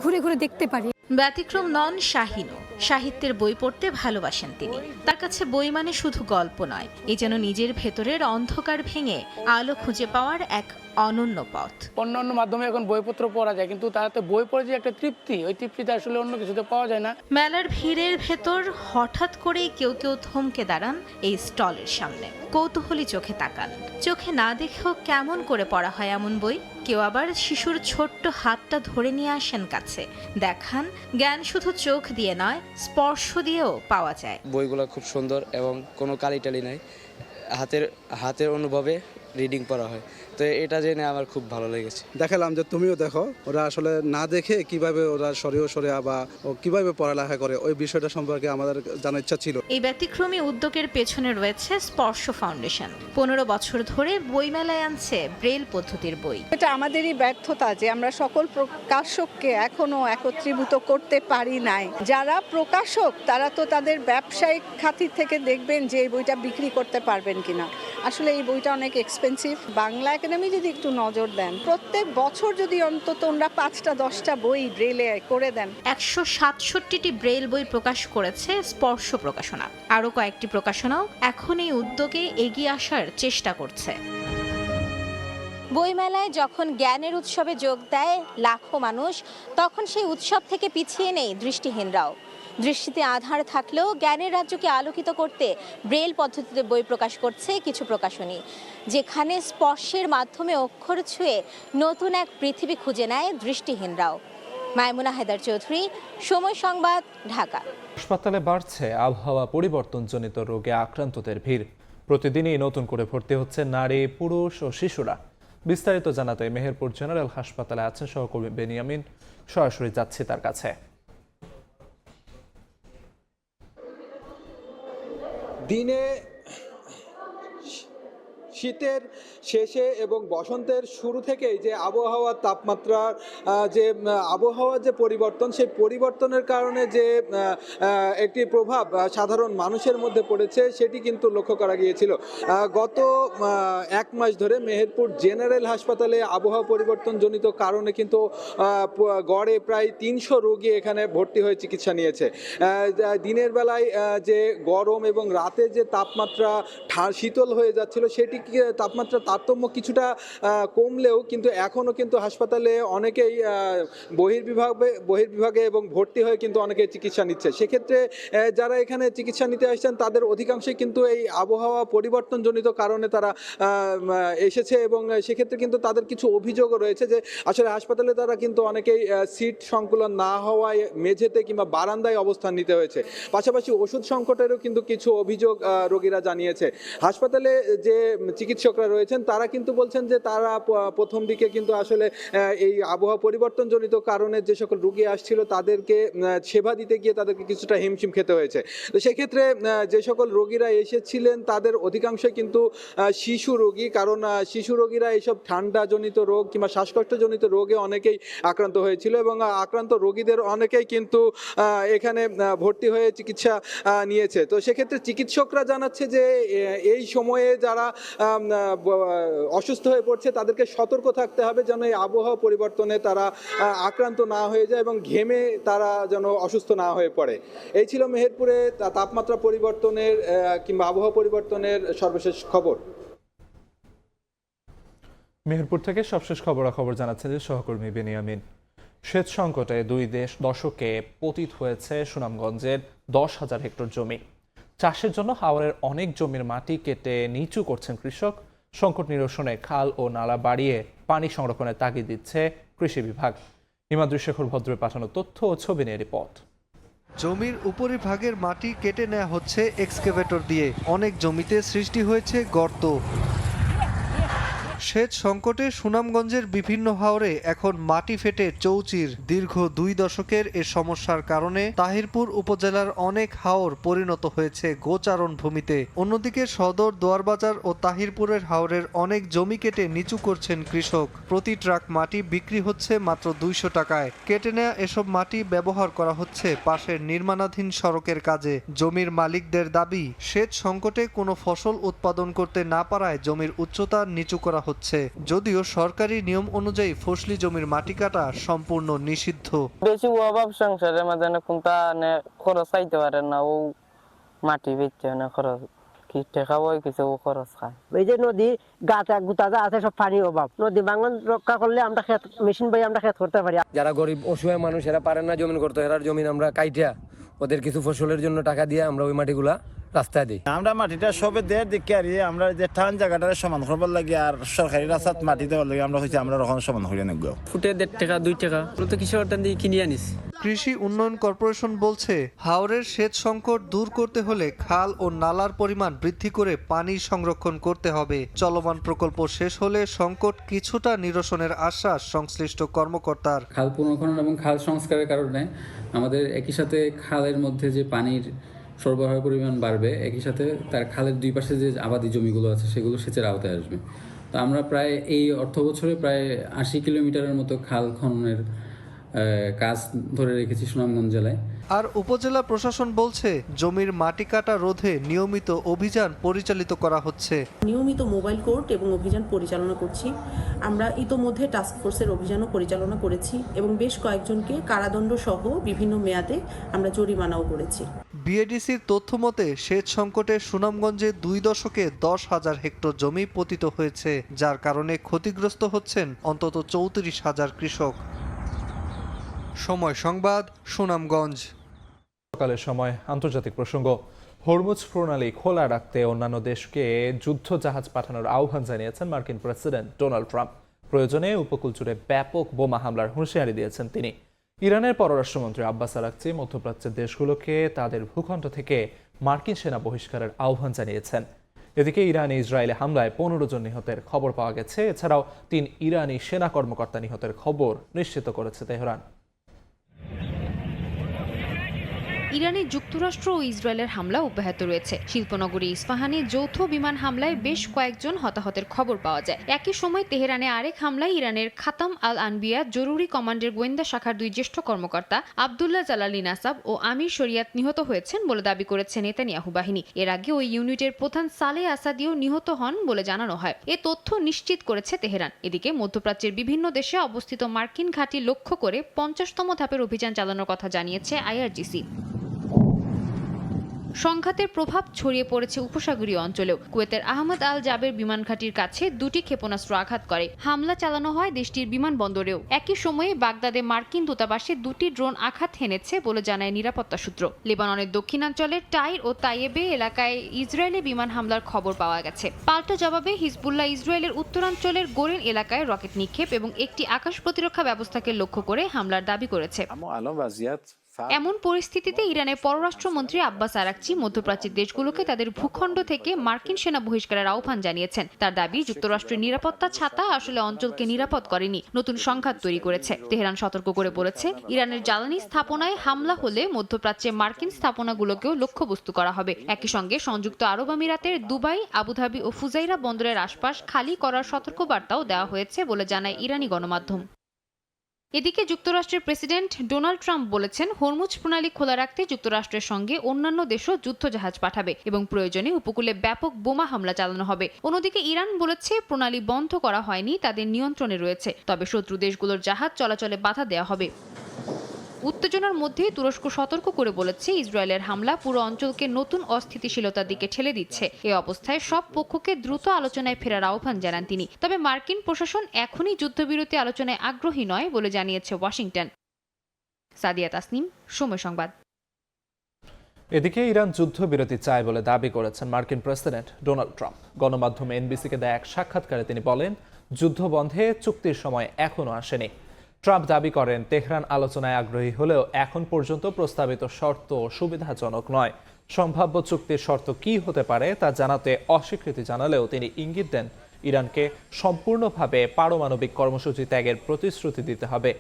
Speaker 2: ঘুরে ঘুরে দেখতে পারি।
Speaker 3: ব্যতিক্রম নন শাহিনও। সাহিত্যের বই পড়তে ভালোবাসেন তিনি। তার কাছে বই মানে শুধু গল্প নয়, এ যেন নিজের ভেতরের অন্ধকার ভেঙে আলো খুঁজে পাওয়ার এক অনন্য পথ।
Speaker 5: অন্যান্য মাধ্যমে এখন বইপত্র পড়া যায়, কিন্তু তাতে বই পড়ে যে একটা তৃপ্তি, ওই তৃপ্তিটা আসলে অন্য কিছুতে পাওয়া যায় না।
Speaker 3: মেলার ভিড়ের ভেতর হঠাৎ করে কেউ কেউ থমকে দাঁড়ান এই স্টলের সামনে, কৌতূহলী চোখে তাকান। চোখে না দেখেও কেমন করে পড়া হয় এমন বই। কেউ আবার শিশুর ছোট্ট হাতটা ধরে নিয়ে আসেন কাছে, দেখান জ্ঞান শুধু চোখ দিয়ে নয়, স্পর্শ দিয়েও পাওয়া যায়।
Speaker 6: বইগুলো খুব সুন্দর এবং কোনো কালিটালি নাই, হাতের অনুভবে রিডিং পড়া হয়, তো এটা জেনে আমার খুব ভালো লেগেছে।
Speaker 7: দেখালাম যে তুমিও দেখো, ওরা আসলে না দেখে কিভাবে ওরা সরে বা কিভাবে পড়ালেখা করে, ওই বিষয়টা সম্পর্কে আমাদের জানার ইচ্ছা ছিল।
Speaker 3: এই ব্যতিক্রমী উদ্যোগের পেছনে রয়েছে স্পর্শ ফাউন্ডেশন। 15 বছর ধরে বইমেলায় আনছে ব্রেল পদ্ধতির বই।
Speaker 8: এটা আমাদেরই ব্যর্থতা যে আমরা সকল প্রকাশককে এখনো একত্রীভূত করতে পারি নাই। যারা প্রকাশক তারা তো তাদের ব্যবসায়িক খাতির থেকে দেখবেন যে এই বইটা বিক্রি করতে পারবেন কিনা। আসলে এই বইটা অনেক এক্সপেন্সিভ। বাংলা একাডেমি যদি একটু নজর দেন, প্রত্যেক বছর যদি অন্তত ওরা 5-10টা বই ব্রেলে করে দেন।
Speaker 3: 167টি ব্রেল বই প্রকাশ করেছে স্পর্শ প্রকাশনা। আরও কয়েকটি প্রকাশনাও এখন এই উদ্যোগে এগিয়ে আসার চেষ্টা করছে।
Speaker 9: বইমেলায় যখন জ্ঞানের উৎসবে যোগ দেয় লাখো মানুষ, তখন সেই উৎসব থেকে পিছিয়ে নেই দৃষ্টিহীনরাও। দৃষ্টিতে আধার থাকলেও জ্ঞানের রাজ্যকে আলোকিত করতে ব্রেল পদ্ধতিতে বই প্রকাশ করছে কিছু প্রকাশনী, যেখানে স্পর্শের মাধ্যমে অক্ষর ছুঁয়ে নতুন এক পৃথিবী খুঁজে নেয় দৃষ্টিহীনরাও। মাইমুনা হায়দার চৌধুরী, সময় সংবাদ, ঢাকা।
Speaker 1: হাসপাতালে বাড়ছে আবহাওয়া পরিবর্তনজনিত রোগে আক্রান্তদের ভিড়। প্রতিদিনই নতুন করে ভর্তি হচ্ছে নারী, পুরুষ ও শিশুরা। বিস্তারিত জানাতে মেহেরপুর জেনারেল হাসপাতালে আছেন সহকর্মী বেনিয়ামিন। সরাসরি যাচ্ছি তার কাছে।
Speaker 11: দিনে শীতের শেষে এবং বসন্তের শুরু থেকেই যে আবহাওয়ার তাপমাত্রার আবহাওয়ার যে পরিবর্তন, সেই পরিবর্তনের কারণে যে একটি প্রভাব সাধারণ মানুষের মধ্যে পড়েছে সেটি কিন্তু লক্ষ্য করা গিয়েছিল। গত 1 মাস ধরে মেহেরপুর জেনারেল হাসপাতালে আবহাওয়া পরিবর্তনজনিত কারণে কিন্তু গড়ে প্রায় 300 রোগী এখানে ভর্তি হয়ে চিকিৎসা নিয়েছে। দিনের বেলায় যে গরম এবং রাতে যে তাপমাত্রা শীতল হয়ে যাচ্ছিল, সেটি তাপমাত্রা তারতম্য কিছুটা কমলেও কিন্তু এখনও কিন্তু হাসপাতালে অনেকেই বহির্বিভাগে এবং ভর্তি হয়ে কিন্তু অনেকে চিকিৎসা নিচ্ছে। সেক্ষেত্রে যারা এখানে চিকিৎসা নিতে আসছেন তাদের অধিকাংশই কিন্তু এই আবহাওয়া পরিবর্তনজনিত কারণে তারা এসেছে, এবং সেক্ষেত্রে কিন্তু তাদের কিছু অভিযোগও রয়েছে যে আসলে হাসপাতালে তারা কিন্তু অনেকেই সিট সংকুলন না হওয়ায় মেঝেতে কিংবা বারান্দায় অবস্থান নিতে হয়েছে। পাশাপাশি ওষুধ সংকটেরও কিন্তু কিছু অভিযোগ রোগীরা জানিয়েছে। হাসপাতালে যে চিকিৎসকরা রয়েছেন তারা কিন্তু বলছেন যে তারা প্রথম দিকে কিন্তু আসলে এই আবহাওয়া পরিবর্তনজনিত কারণে যে সকল রোগী আসছিল তাদেরকে সেবা দিতে গিয়ে তাদেরকে কিছুটা হিমশিম খেতে হয়েছে। তো সেক্ষেত্রে যে সকল রোগীরা এসেছিলেন তাদের অধিকাংশই কিন্তু শিশু রোগী, কারণ শিশু রোগীরা এইসব ঠান্ডাজনিত রোগ কিংবা শ্বাসকষ্টজনিত রোগে অনেকেই আক্রান্ত হয়েছিল এবং আক্রান্ত রোগীদের অনেকেই কিন্তু এখানে ভর্তি হয়ে চিকিৎসা নিয়েছে। তো সেক্ষেত্রে চিকিৎসকরা জানাচ্ছে যে এই সময়ে যারা অসুস্থ হয়ে পড়ছে তাদেরকে সতর্ক থাকতে হবে যেন এই আবহাওয়া পরিবর্তনে তারা আক্রান্ত না হয়ে যায় এবং ঘেমে তারা যেন অসুস্থ না হয়ে পড়ে। এই ছিল মেহেরপুরে তাপমাত্রা পরিবর্তনের কিংবা আবহাওয়া পরিবর্তনের সর্বশেষ খবর।
Speaker 1: মেহেরপুর থেকে সবশেষ খবরাখবর জানাচ্ছেন যে সহকর্মী বেনিয়ামিন। সেচ সংকটে 2 দশকে পতিত হয়েছে সুনামগঞ্জের 10,000 হেক্টর জমি। চাষের জন্য হাওরের অনেক জমির মাটি কেটে নিচু করছেন কৃষক। সংকট নিরসনে খাল ও নালা বাড়িয়ে পানি সংরক্ষণের তাগিদ দিচ্ছে কৃষি বিভাগ। হিমাদ্রি শেখর ভদ্রের পাঠানো তথ্য ও ছবি নিয়ে রিপোর্ট।
Speaker 10: জমির উপরিভাগের মাটি কেটে নেওয়া হচ্ছে এক্সকেভেটর দিয়ে। অনেক জমিতে সৃষ্টি হয়েছে গর্ত। সেচ সংকটে সুনামগঞ্জের বিভিন্ন হাওরে এখন মাটি ফেটে চৌচির। দীর্ঘ 2 দশকের এ সমস্যার কারণে তাহিরপুর উপজেলার অনেক হাওর পরিণত হয়েছে গোচারণ ভূমিতে। অন্যদিকে সদর, দোয়ারবাজার ও তাহিরপুরের হাওরের অনেক জমি কেটে নিচু করছেন কৃষক। প্রতি ট্রাক মাটি বিক্রি হচ্ছে মাত্র 200 টাকায়। কেটে নেওয়া এসব মাটি ব্যবহার করা হচ্ছে পাশের নির্মাণাধীন সড়কের কাজে। জমির মালিকদের দাবি, সেচ সংকটে কোনো ফসল উৎপাদন করতে না পারায় জমির উচ্চতা নিচু করা হচ্ছে। যদিও সরকারি নিয়ম অনুযায়ী ফসলি জমির মাটি কাটা সম্পূর্ণ নিষিদ্ধ।
Speaker 12: বেশি অভাব সংসারের মধ্যে কোনটা খরচ চাইতে পারে না, ও মাটি বেচতে না খরচ কি টাকা বই কিছু খরচ খায়।
Speaker 13: এই যে নদী গাছা গুতা যা আছে সব পানির অভাব, নদী বাংলা রক্ষা করলে আমরা ক্ষেত মেশিন বই আমরা ক্ষেত করতে পারি।
Speaker 14: যারা গরিব অসহায় মানুষ এরা পারেন না জমিন করতে, এরার জমিন আমরা কাইটিয়া ওদের কিছু ফসলের জন্য টাকা দিয়ে আমরা ওই মাটিগুলা রাস্তায় দিই।
Speaker 15: আমরা মাটিটা সবে দেড় দিকে আর আমরা যে টান জায়গাটা সমান করবার লাগে আর সরকারি রাস্তাত মাটি দেওয়ার লাগে আমরা হচ্ছে আমরা ওখানে সমান করে নেব।
Speaker 12: ফুটে 1.5 টাকা 2 টাকা তো কৃষক দিয়ে কিনে আনিস।
Speaker 10: কৃষি উন্নয়ন কর্পোরেশন বলছে, হাওরের সেচ সংকট দূর করতে হলে খাল ও নালার পরিমাণ বৃদ্ধি করে পানি সংরক্ষণ করতে হবে। চলমান প্রকল্প শেষ হলে সংকট কিছুটা নিরসনের আশ্বাস সংশ্লিষ্ট কর্মকর্তার।
Speaker 31: খাল পুনর্খনন এবং খাল সংস্কারের কারণে আমাদের একই সাথে খালের মধ্যে যে পানির সরবরাহের পরিমাণ বাড়বে, একই সাথে তার খালের 2 পাশে যে আবাদি জমিগুলো আছে সেগুলো সেচের আওতায় আসবে। তো আমরা প্রায় এই অর্থ বছরে প্রায় 80 কিলোমিটারের মতো খাল খননের কাজ ধরে রেখেছি সুনামগঞ্জ জেলায়।
Speaker 10: আর উপজেলা প্রশাসন বলছে, জমির মাটি কাটা রোধে নিয়মিত অভিযান পরিচালিত করা হচ্ছে।
Speaker 16: নিয়মিত মোবাইল কোর্ট এবং অভিযান পরিচালনা করছি। আমরা ইতোমধ্যে টাস্ক ফোর্সের অভিযানও পরিচালনা করেছি এবং বেশ কয়েকজনকে কারাদণ্ড সহ বিভিন্ন মেয়াদে আমরা জরিমানাও করেছি।
Speaker 10: বিএডিসির তথ্য মতে, সেচ সংকটে সুনামগঞ্জে 2 দশকে 10,000 হেক্টর জমি পতিত হয়েছে, যার কারণে ক্ষতিগ্রস্ত হচ্ছেন অন্তত 34,000 কৃষক। সময় সংবাদ, সুনামগঞ্জ।
Speaker 1: সকালের সময় আন্তর্জাতিক প্রসঙ্গ। হরমুজ প্রণালী খোলা রাখতে অন্যান্য দেশকে যুদ্ধ জাহাজ পাঠানোর আহ্বান জানিয়েছেন মার্কিন প্রেসিডেন্ট ডোনাল্ড ট্রাম্প। প্রয়োজনে উপকূল জুড়ে ব্যাপক বোমা হামলার হুঁশিয়ারি দিয়েছেন তিনি। ইরানের পররাষ্ট্রমন্ত্রী আব্বাস আরাকচি মধ্যপ্রাচ্যের দেশগুলোকে তাদের ভূখণ্ড থেকে মার্কিন সেনা বহিষ্কারের আহ্বান জানিয়েছেন। এদিকে ইরানে ইসরায়েলে হামলায় 15 জন নিহতের খবর পাওয়া গেছে। এছাড়াও 3 ইরানি সেনা কর্মকর্তা নিহতের খবর নিশ্চিত করেছে তেহরান।
Speaker 17: ইরানে যুক্তরাষ্ট্র ও ইসরায়েলের হামলা অব্যাহত রয়েছে। শিল্পনগরী ইস্পাহানে যৌথ বিমান হামলায় বেশ কয়েকজন হতাহতের খবর পাওয়া যায়। একই সময় তেহরানে আরেক হামলায় ইরানের খাতাম আল আনবিয়া জরুরি কমান্ডের গোয়েন্দা শাখার 2 জ্যেষ্ঠ কর্মকর্তা আবদুল্লাহ জালালি নাসাব ও আমির শরিয়াত নিহত হয়েছেন বলে দাবি করেছে নেতানিয়াহু বাহিনী। এর আগে ওই ইউনিটের প্রধান সালেহ আসাদিও নিহত হন বলে জানানো হয়। এ তথ্য নিশ্চিত করেছে তেহরান। এদিকে মধ্যপ্রাচ্যের বিভিন্ন দেশে অবস্থিত মার্কিন ঘাঁটি লক্ষ্য করে 50তম ধাপের অভিযান চালানোর কথা জানিয়েছে আইআরজিসি। সংঘাতের প্রভাব ছড়িয়ে পড়েছে উপসাগরীয় অঞ্চলেও। কুয়েতের আহমদ আল জাবের বিমান ঘাঁটির কাছে 2টি ক্ষেপণাস্ত্র আঘাত করে। হামলা চালানো হয় দেশটির বিমানবন্দরেও। একই সময়ে বাগদাদে মার্কিন দূতাবাসে 2টি ড্রোন আঘাত হেনেছে বলে জানায় নিরাপত্তা সূত্র। লেবাননের দক্ষিণাঞ্চলের টাইর ও তাইয়েবে এলাকায় ইসরায়েলি বিমান হামলার খবর পাওয়া গেছে। পাল্টা জবাবে হিজবুল্লাহ ইসরায়েলের উত্তরাঞ্চলের গোরেন এলাকায় রকেট নিক্ষেপ এবং একটি আকাশ প্রতিরক্ষা ব্যবস্থাকে লক্ষ্য করে হামলার দাবি করেছে। এমন পরিস্থিতিতে ইরানের পররাষ্ট্রমন্ত্রী আব্বাস আরাকচি মধ্যপ্রাচ্যের দেশগুলোকে তাদের ভূখণ্ড থেকে মার্কিন সেনা বহিষ্কারের আহ্বান জানিয়েছেন। তার দাবি, যুক্তরাষ্ট্রের নিরাপত্তা ছাতা আসলে অঞ্চলকে নিরাপদ করেনি, নতুন সংঘাত তৈরি করেছে। তেহরান সতর্ক করে বলেছে, ইরানের জ্বালানি স্থাপনায় হামলা হলে মধ্যপ্রাচ্যে মার্কিন স্থাপনাগুলোকেও লক্ষ্যবস্তু করা হবে। একই সঙ্গে সংযুক্ত আরব আমিরাতের দুবাই, আবুধাবি ও ফুজাইরা বন্দরের আশপাশ খালি করার সতর্কবার্তাও দেওয়া হয়েছে বলে জানায় ইরানি গণমাধ্যম। এদিকে যুক্তরাষ্ট্রের প্রেসিডেন্ট ডোনাল্ড ট্রাম্প বলেছেন, হরমুজ প্রণালী খোলা রাখতে যুক্তরাষ্ট্রের সঙ্গে অন্যান্য দেশও যুদ্ধজাহাজ পাঠাবে এবং প্রয়োজনে উপকূলে ব্যাপক বোমা হামলা চালানো হবে। অন্যদিকে ইরান বলেছে, প্রণালী বন্ধ করা হয়নি, তাদের নিয়ন্ত্রণে রয়েছে, তবে শত্রু দেশগুলোর জাহাজ চলাচলে বাধা দেওয়া হবে। উত্তেজনার মধ্যে তুরস্ক সতর্ক করে বলেছে, ইসরায়েলের হামলা পুরো অঞ্চলকে নতুন অস্থিতিশীলতার দিকে ঠেলে দিচ্ছে। এই অবস্থায় সব পক্ষকে দ্রুত আলোচনায় ফেরার আহ্বান জানান তিনি। তবে মার্কিন প্রশাসন এখনই যুদ্ধবিরতি আলোচনায় আগ্রহী নয় বলে জানিয়েছে ওয়াশিংটন। সাদিয়া তাসনিম, সময় সংবাদ।
Speaker 1: এদিকে ইরান যুদ্ধবিরতি চায় বলে দাবি করেছেন মার্কিন প্রেসিডেন্ট ডোনাল্ড ট্রাম্প। গণমাধ্যম এনবিসিকে দেয়া এক সাক্ষাৎকারে তিনি বলেন, যুদ্ধ বন্ধে চুক্তির সময় এখনো আসেনি। ট্রাম্প দাবি করেন, তেহরান আলোচনায় আগ্রহী হলেও এখন পর্যন্ত প্রস্তাবিত শর্ত সুবিধাজনক নয়। সম্ভাব্য চুক্তির শর্ত কি হতে পারে তা জানাতে অস্বীকৃতি জানালেও তিনি ইঙ্গিত দেন, ইরানকে সম্পূর্ণভাবে পারমাণবিক কর্মসূচি ত্যাগের প্রতিশ্রুতি দিতে হবে।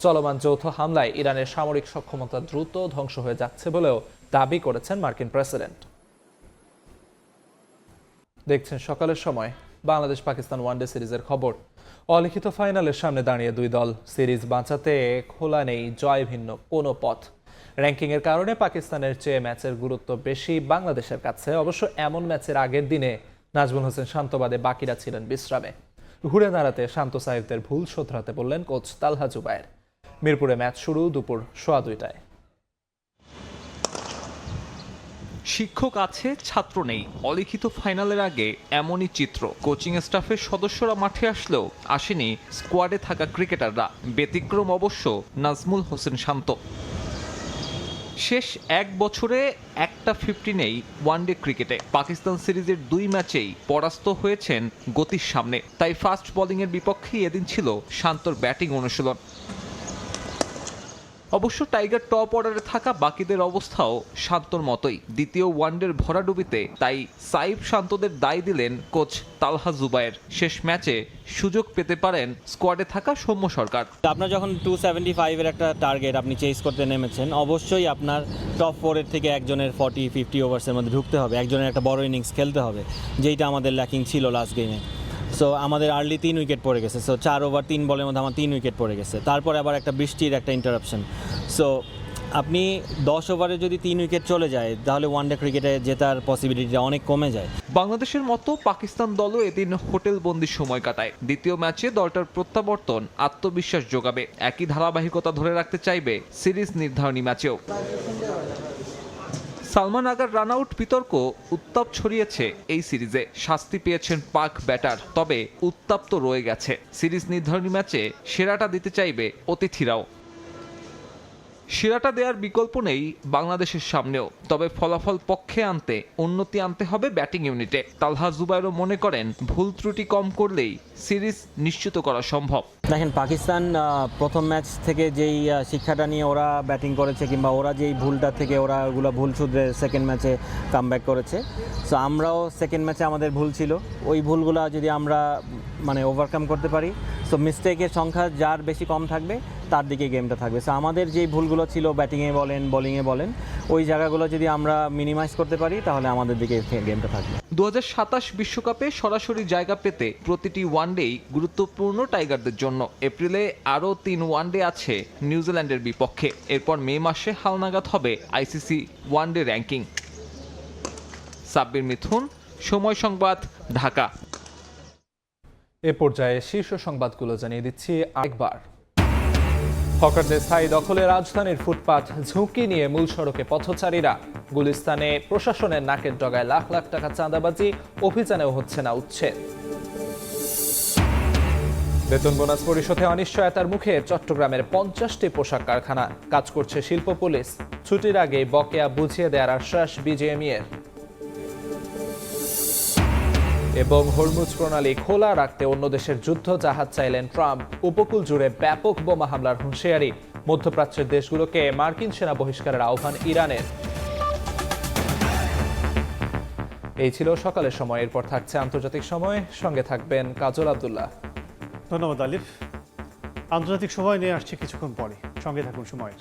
Speaker 1: চলমান যৌথ হামলায় ইরানের সামরিক সক্ষমতা দ্রুত ধ্বংস হয়ে যাচ্ছে বলেও দাবি করেছেন মার্কিন প্রেসিডেন্ট। দেখছেন সকালের সময় বাংলাদেশ পাকিস্তান ওয়ানডে সিরিজের খবর। অলিখিত ফাইনালের সামনে দাঁড়িয়ে দুই দল, সিরিজ বাঁচাতে খোলা নেই জয় ভিন্ন কোনো পথ। র্যাঙ্কিংয়ের কারণে পাকিস্তানের চেয়ে ম্যাচের গুরুত্ব বেশি বাংলাদেশের কাছে। অবশ্য এমন ম্যাচের আগের দিনে নাজমুল হোসেন শান্তবাদে বাকিরা ছিলেন বিশ্রামে। ঘুরে দাঁড়াতে শান্ত সাহেবদের ভুল শোধরাতে বললেন কোচ তালহা জুবায়ের। মিরপুরে ম্যাচ শুরু দুপুর 2:15।
Speaker 4: শিক্ষক আছে, ছাত্র নেই, অলিখিত ফাইনালের আগে এমনই চিত্র। কোচিং স্টাফের সদস্যরা মাঠে আসলেও আসেনি স্কোয়াডে থাকা ক্রিকেটাররা। ব্যতিক্রম অবশ্য নাজমুল হোসেন শান্ত। শেষ এক বছরে একটা 50 নেই ওয়ানডে ক্রিকেটে। পাকিস্তান সিরিজের 2 ম্যাচেই পরাস্ত হয়েছেন গতির সামনে। তাই ফাস্ট বোলিংয়ের বিপক্ষেই এদিন ছিল শান্তর ব্যাটিং অনুশীলন। অবশ্য টাইগার টপ অর্ডারে থাকা বাকিদের অবস্থাও শান্তর মতোই। দ্বিতীয় ওয়ানডের ভরাডুবিতে তাই সাইফ শান্তদের দায় দিলেন কোচ তালহা জুবায়ের। শেষ ম্যাচে সুযোগ পেতে পারেন স্কোয়াডে থাকা সৌম্য সরকার।
Speaker 18: আপনার যখন 275-এর একটা টার্গেট আপনি চেস করতে নেমেছেন, অবশ্যই আপনার টপ 4-এর থেকে একজনের 40-50 ওভার্সের মধ্যে ঢুকতে হবে, একজনের একটা বড় ইনিংস খেলতে হবে, যেইটা আমাদের ল্যাকিং ছিল লাস্ট গেমে। সো আমাদের আর্লি 3 উইকেট পড়ে গেছে। সো 4 ওভার 3 বলের মধ্যে আমার 3 উইকেট পড়ে গেছে। তারপরে আবার একটা বৃষ্টির একটা ইন্টারাপশন। সো আপনি 10 ওভারে যদি 3 উইকেট চলে যায়, তাহলে ওয়ানডে ক্রিকেটে জেতার পসিবিলিটিটা অনেক কমে যায়।
Speaker 4: বাংলাদেশের মতো পাকিস্তান দলও এদিন হোটেল বন্দি সময় কাটায়। দ্বিতীয় ম্যাচে দলটার প্রত্যাবর্তন আত্মবিশ্বাস যোগাবে। একই ধারাবাহিকতা ধরে রাখতে চাইবে সিরিজ নির্ধারণী ম্যাচেও। সালমান আগার রানআউট বিতর্ক উত্তাপ ছড়িয়েছে এই সিরিজে। শাস্তি পেয়েছেন পাক ব্যাটার, তবে উত্তাপ তো রয়ে গেছে। সিরিজ নির্ধারণী ম্যাচে সেরাটা দিতে চাইবে অতিথিরাও। সেরাটা দেওয়ার বিকল্প নেই বাংলাদেশের সামনেও, তবে ফলাফল পক্ষে আনতে উন্নতি আনতে হবে ব্যাটিং ইউনিটে। তালহা জুবায়েরও মনে করেন, ভুল ত্রুটি কম করলেই সিরিজ নিশ্চিত করা সম্ভব।
Speaker 18: দেখেন, পাকিস্তান প্রথম ম্যাচ থেকে যেই শিক্ষাটা নিয়ে ওরা ব্যাটিং করেছে, কিংবা ওরা যেই ভুলটা থেকে ওরা ওগুলো ভুল শুধরে সেকেন্ড ম্যাচে কামব্যাক করেছে। সো আমরাও সেকেন্ড ম্যাচে আমাদের ভুল ছিল, ওই ভুলগুলো যদি আমরা ওভারকাম করতে পারি, সো মিস্টেকের সংখ্যা যার বেশি কম থাকবে তার দিকে গেমটা থাকবে। সো আমাদের যেই ভুলগুলো ছিল ব্যাটিংয়ে বলেন বোলিংয়ে বলেন, ওই জায়গাগুলো যদি আমরা মিনিমাইজ করতে পারি তাহলে আমাদের দিকে গেমটা থাকবে।
Speaker 4: 2027 বিশ্বকাপে সরাসরি জায়গা পেতে প্রতিটি ওয়ানডেই গুরুত্বপূর্ণ টাইগারদের জন্য। এপ্রিলে আরও 3 ওয়ানডে আছে নিউজিল্যান্ডের বিপক্ষে। এরপর মে মাসে হালনাগাদ হবে আইসিসি ওয়ানডে র্যাঙ্কিং। সাব্বির মিথুন, সময় সংবাদ, ঢাকা।
Speaker 1: এ পর্যায়ে শীর্ষ সংবাদগুলো জানিয়ে দিচ্ছি আরেকবার। হকারদের স্থায়ী দখলে রাজধানীর ফুটপাত, ঝুঁকি নিয়ে মূল সড়কে পথচারীরা। গুলিস্তানে প্রশাসনের নাকের ডগায় লাখ লাখ টাকা চাঁদাবাজি, অভিযানেও হচ্ছে না উচ্ছেদ। বেতন বোনাস পরিশোধে অনিশ্চয়তার মুখে চট্টগ্রামের 50টি পোশাক কারখানা। কাজ করছে শিল্প পুলিশ। ছুটির আগে বকেয়া বুঝিয়ে দেওয়ার আশ্বাস বিজেএমইএর। এবং হরমুজ প্রণালী খোলা রাখতে অন্য দেশের যুদ্ধ জাহাজ চাইলেন ট্রাম্প। উপকূল জুড়ে ব্যাপক বোমা হামলার হুঁশিয়ারি। মধ্যপ্রাচ্যের দেশগুলোকে মার্কিন সেনা বহিষ্কারের আহ্বান ইরানের। এই ছিল সকালের সময়। এরপর থাকছে আন্তর্জাতিক সময়, সঙ্গে থাকবেন কাজল আব্দুল্লাহ।
Speaker 19: ধন্যবাদ আলিফ। আন্তর্জাতিক সময় নিয়ে আসছে কিছুক্ষণ পরে, সঙ্গে থাকুন সময়ের।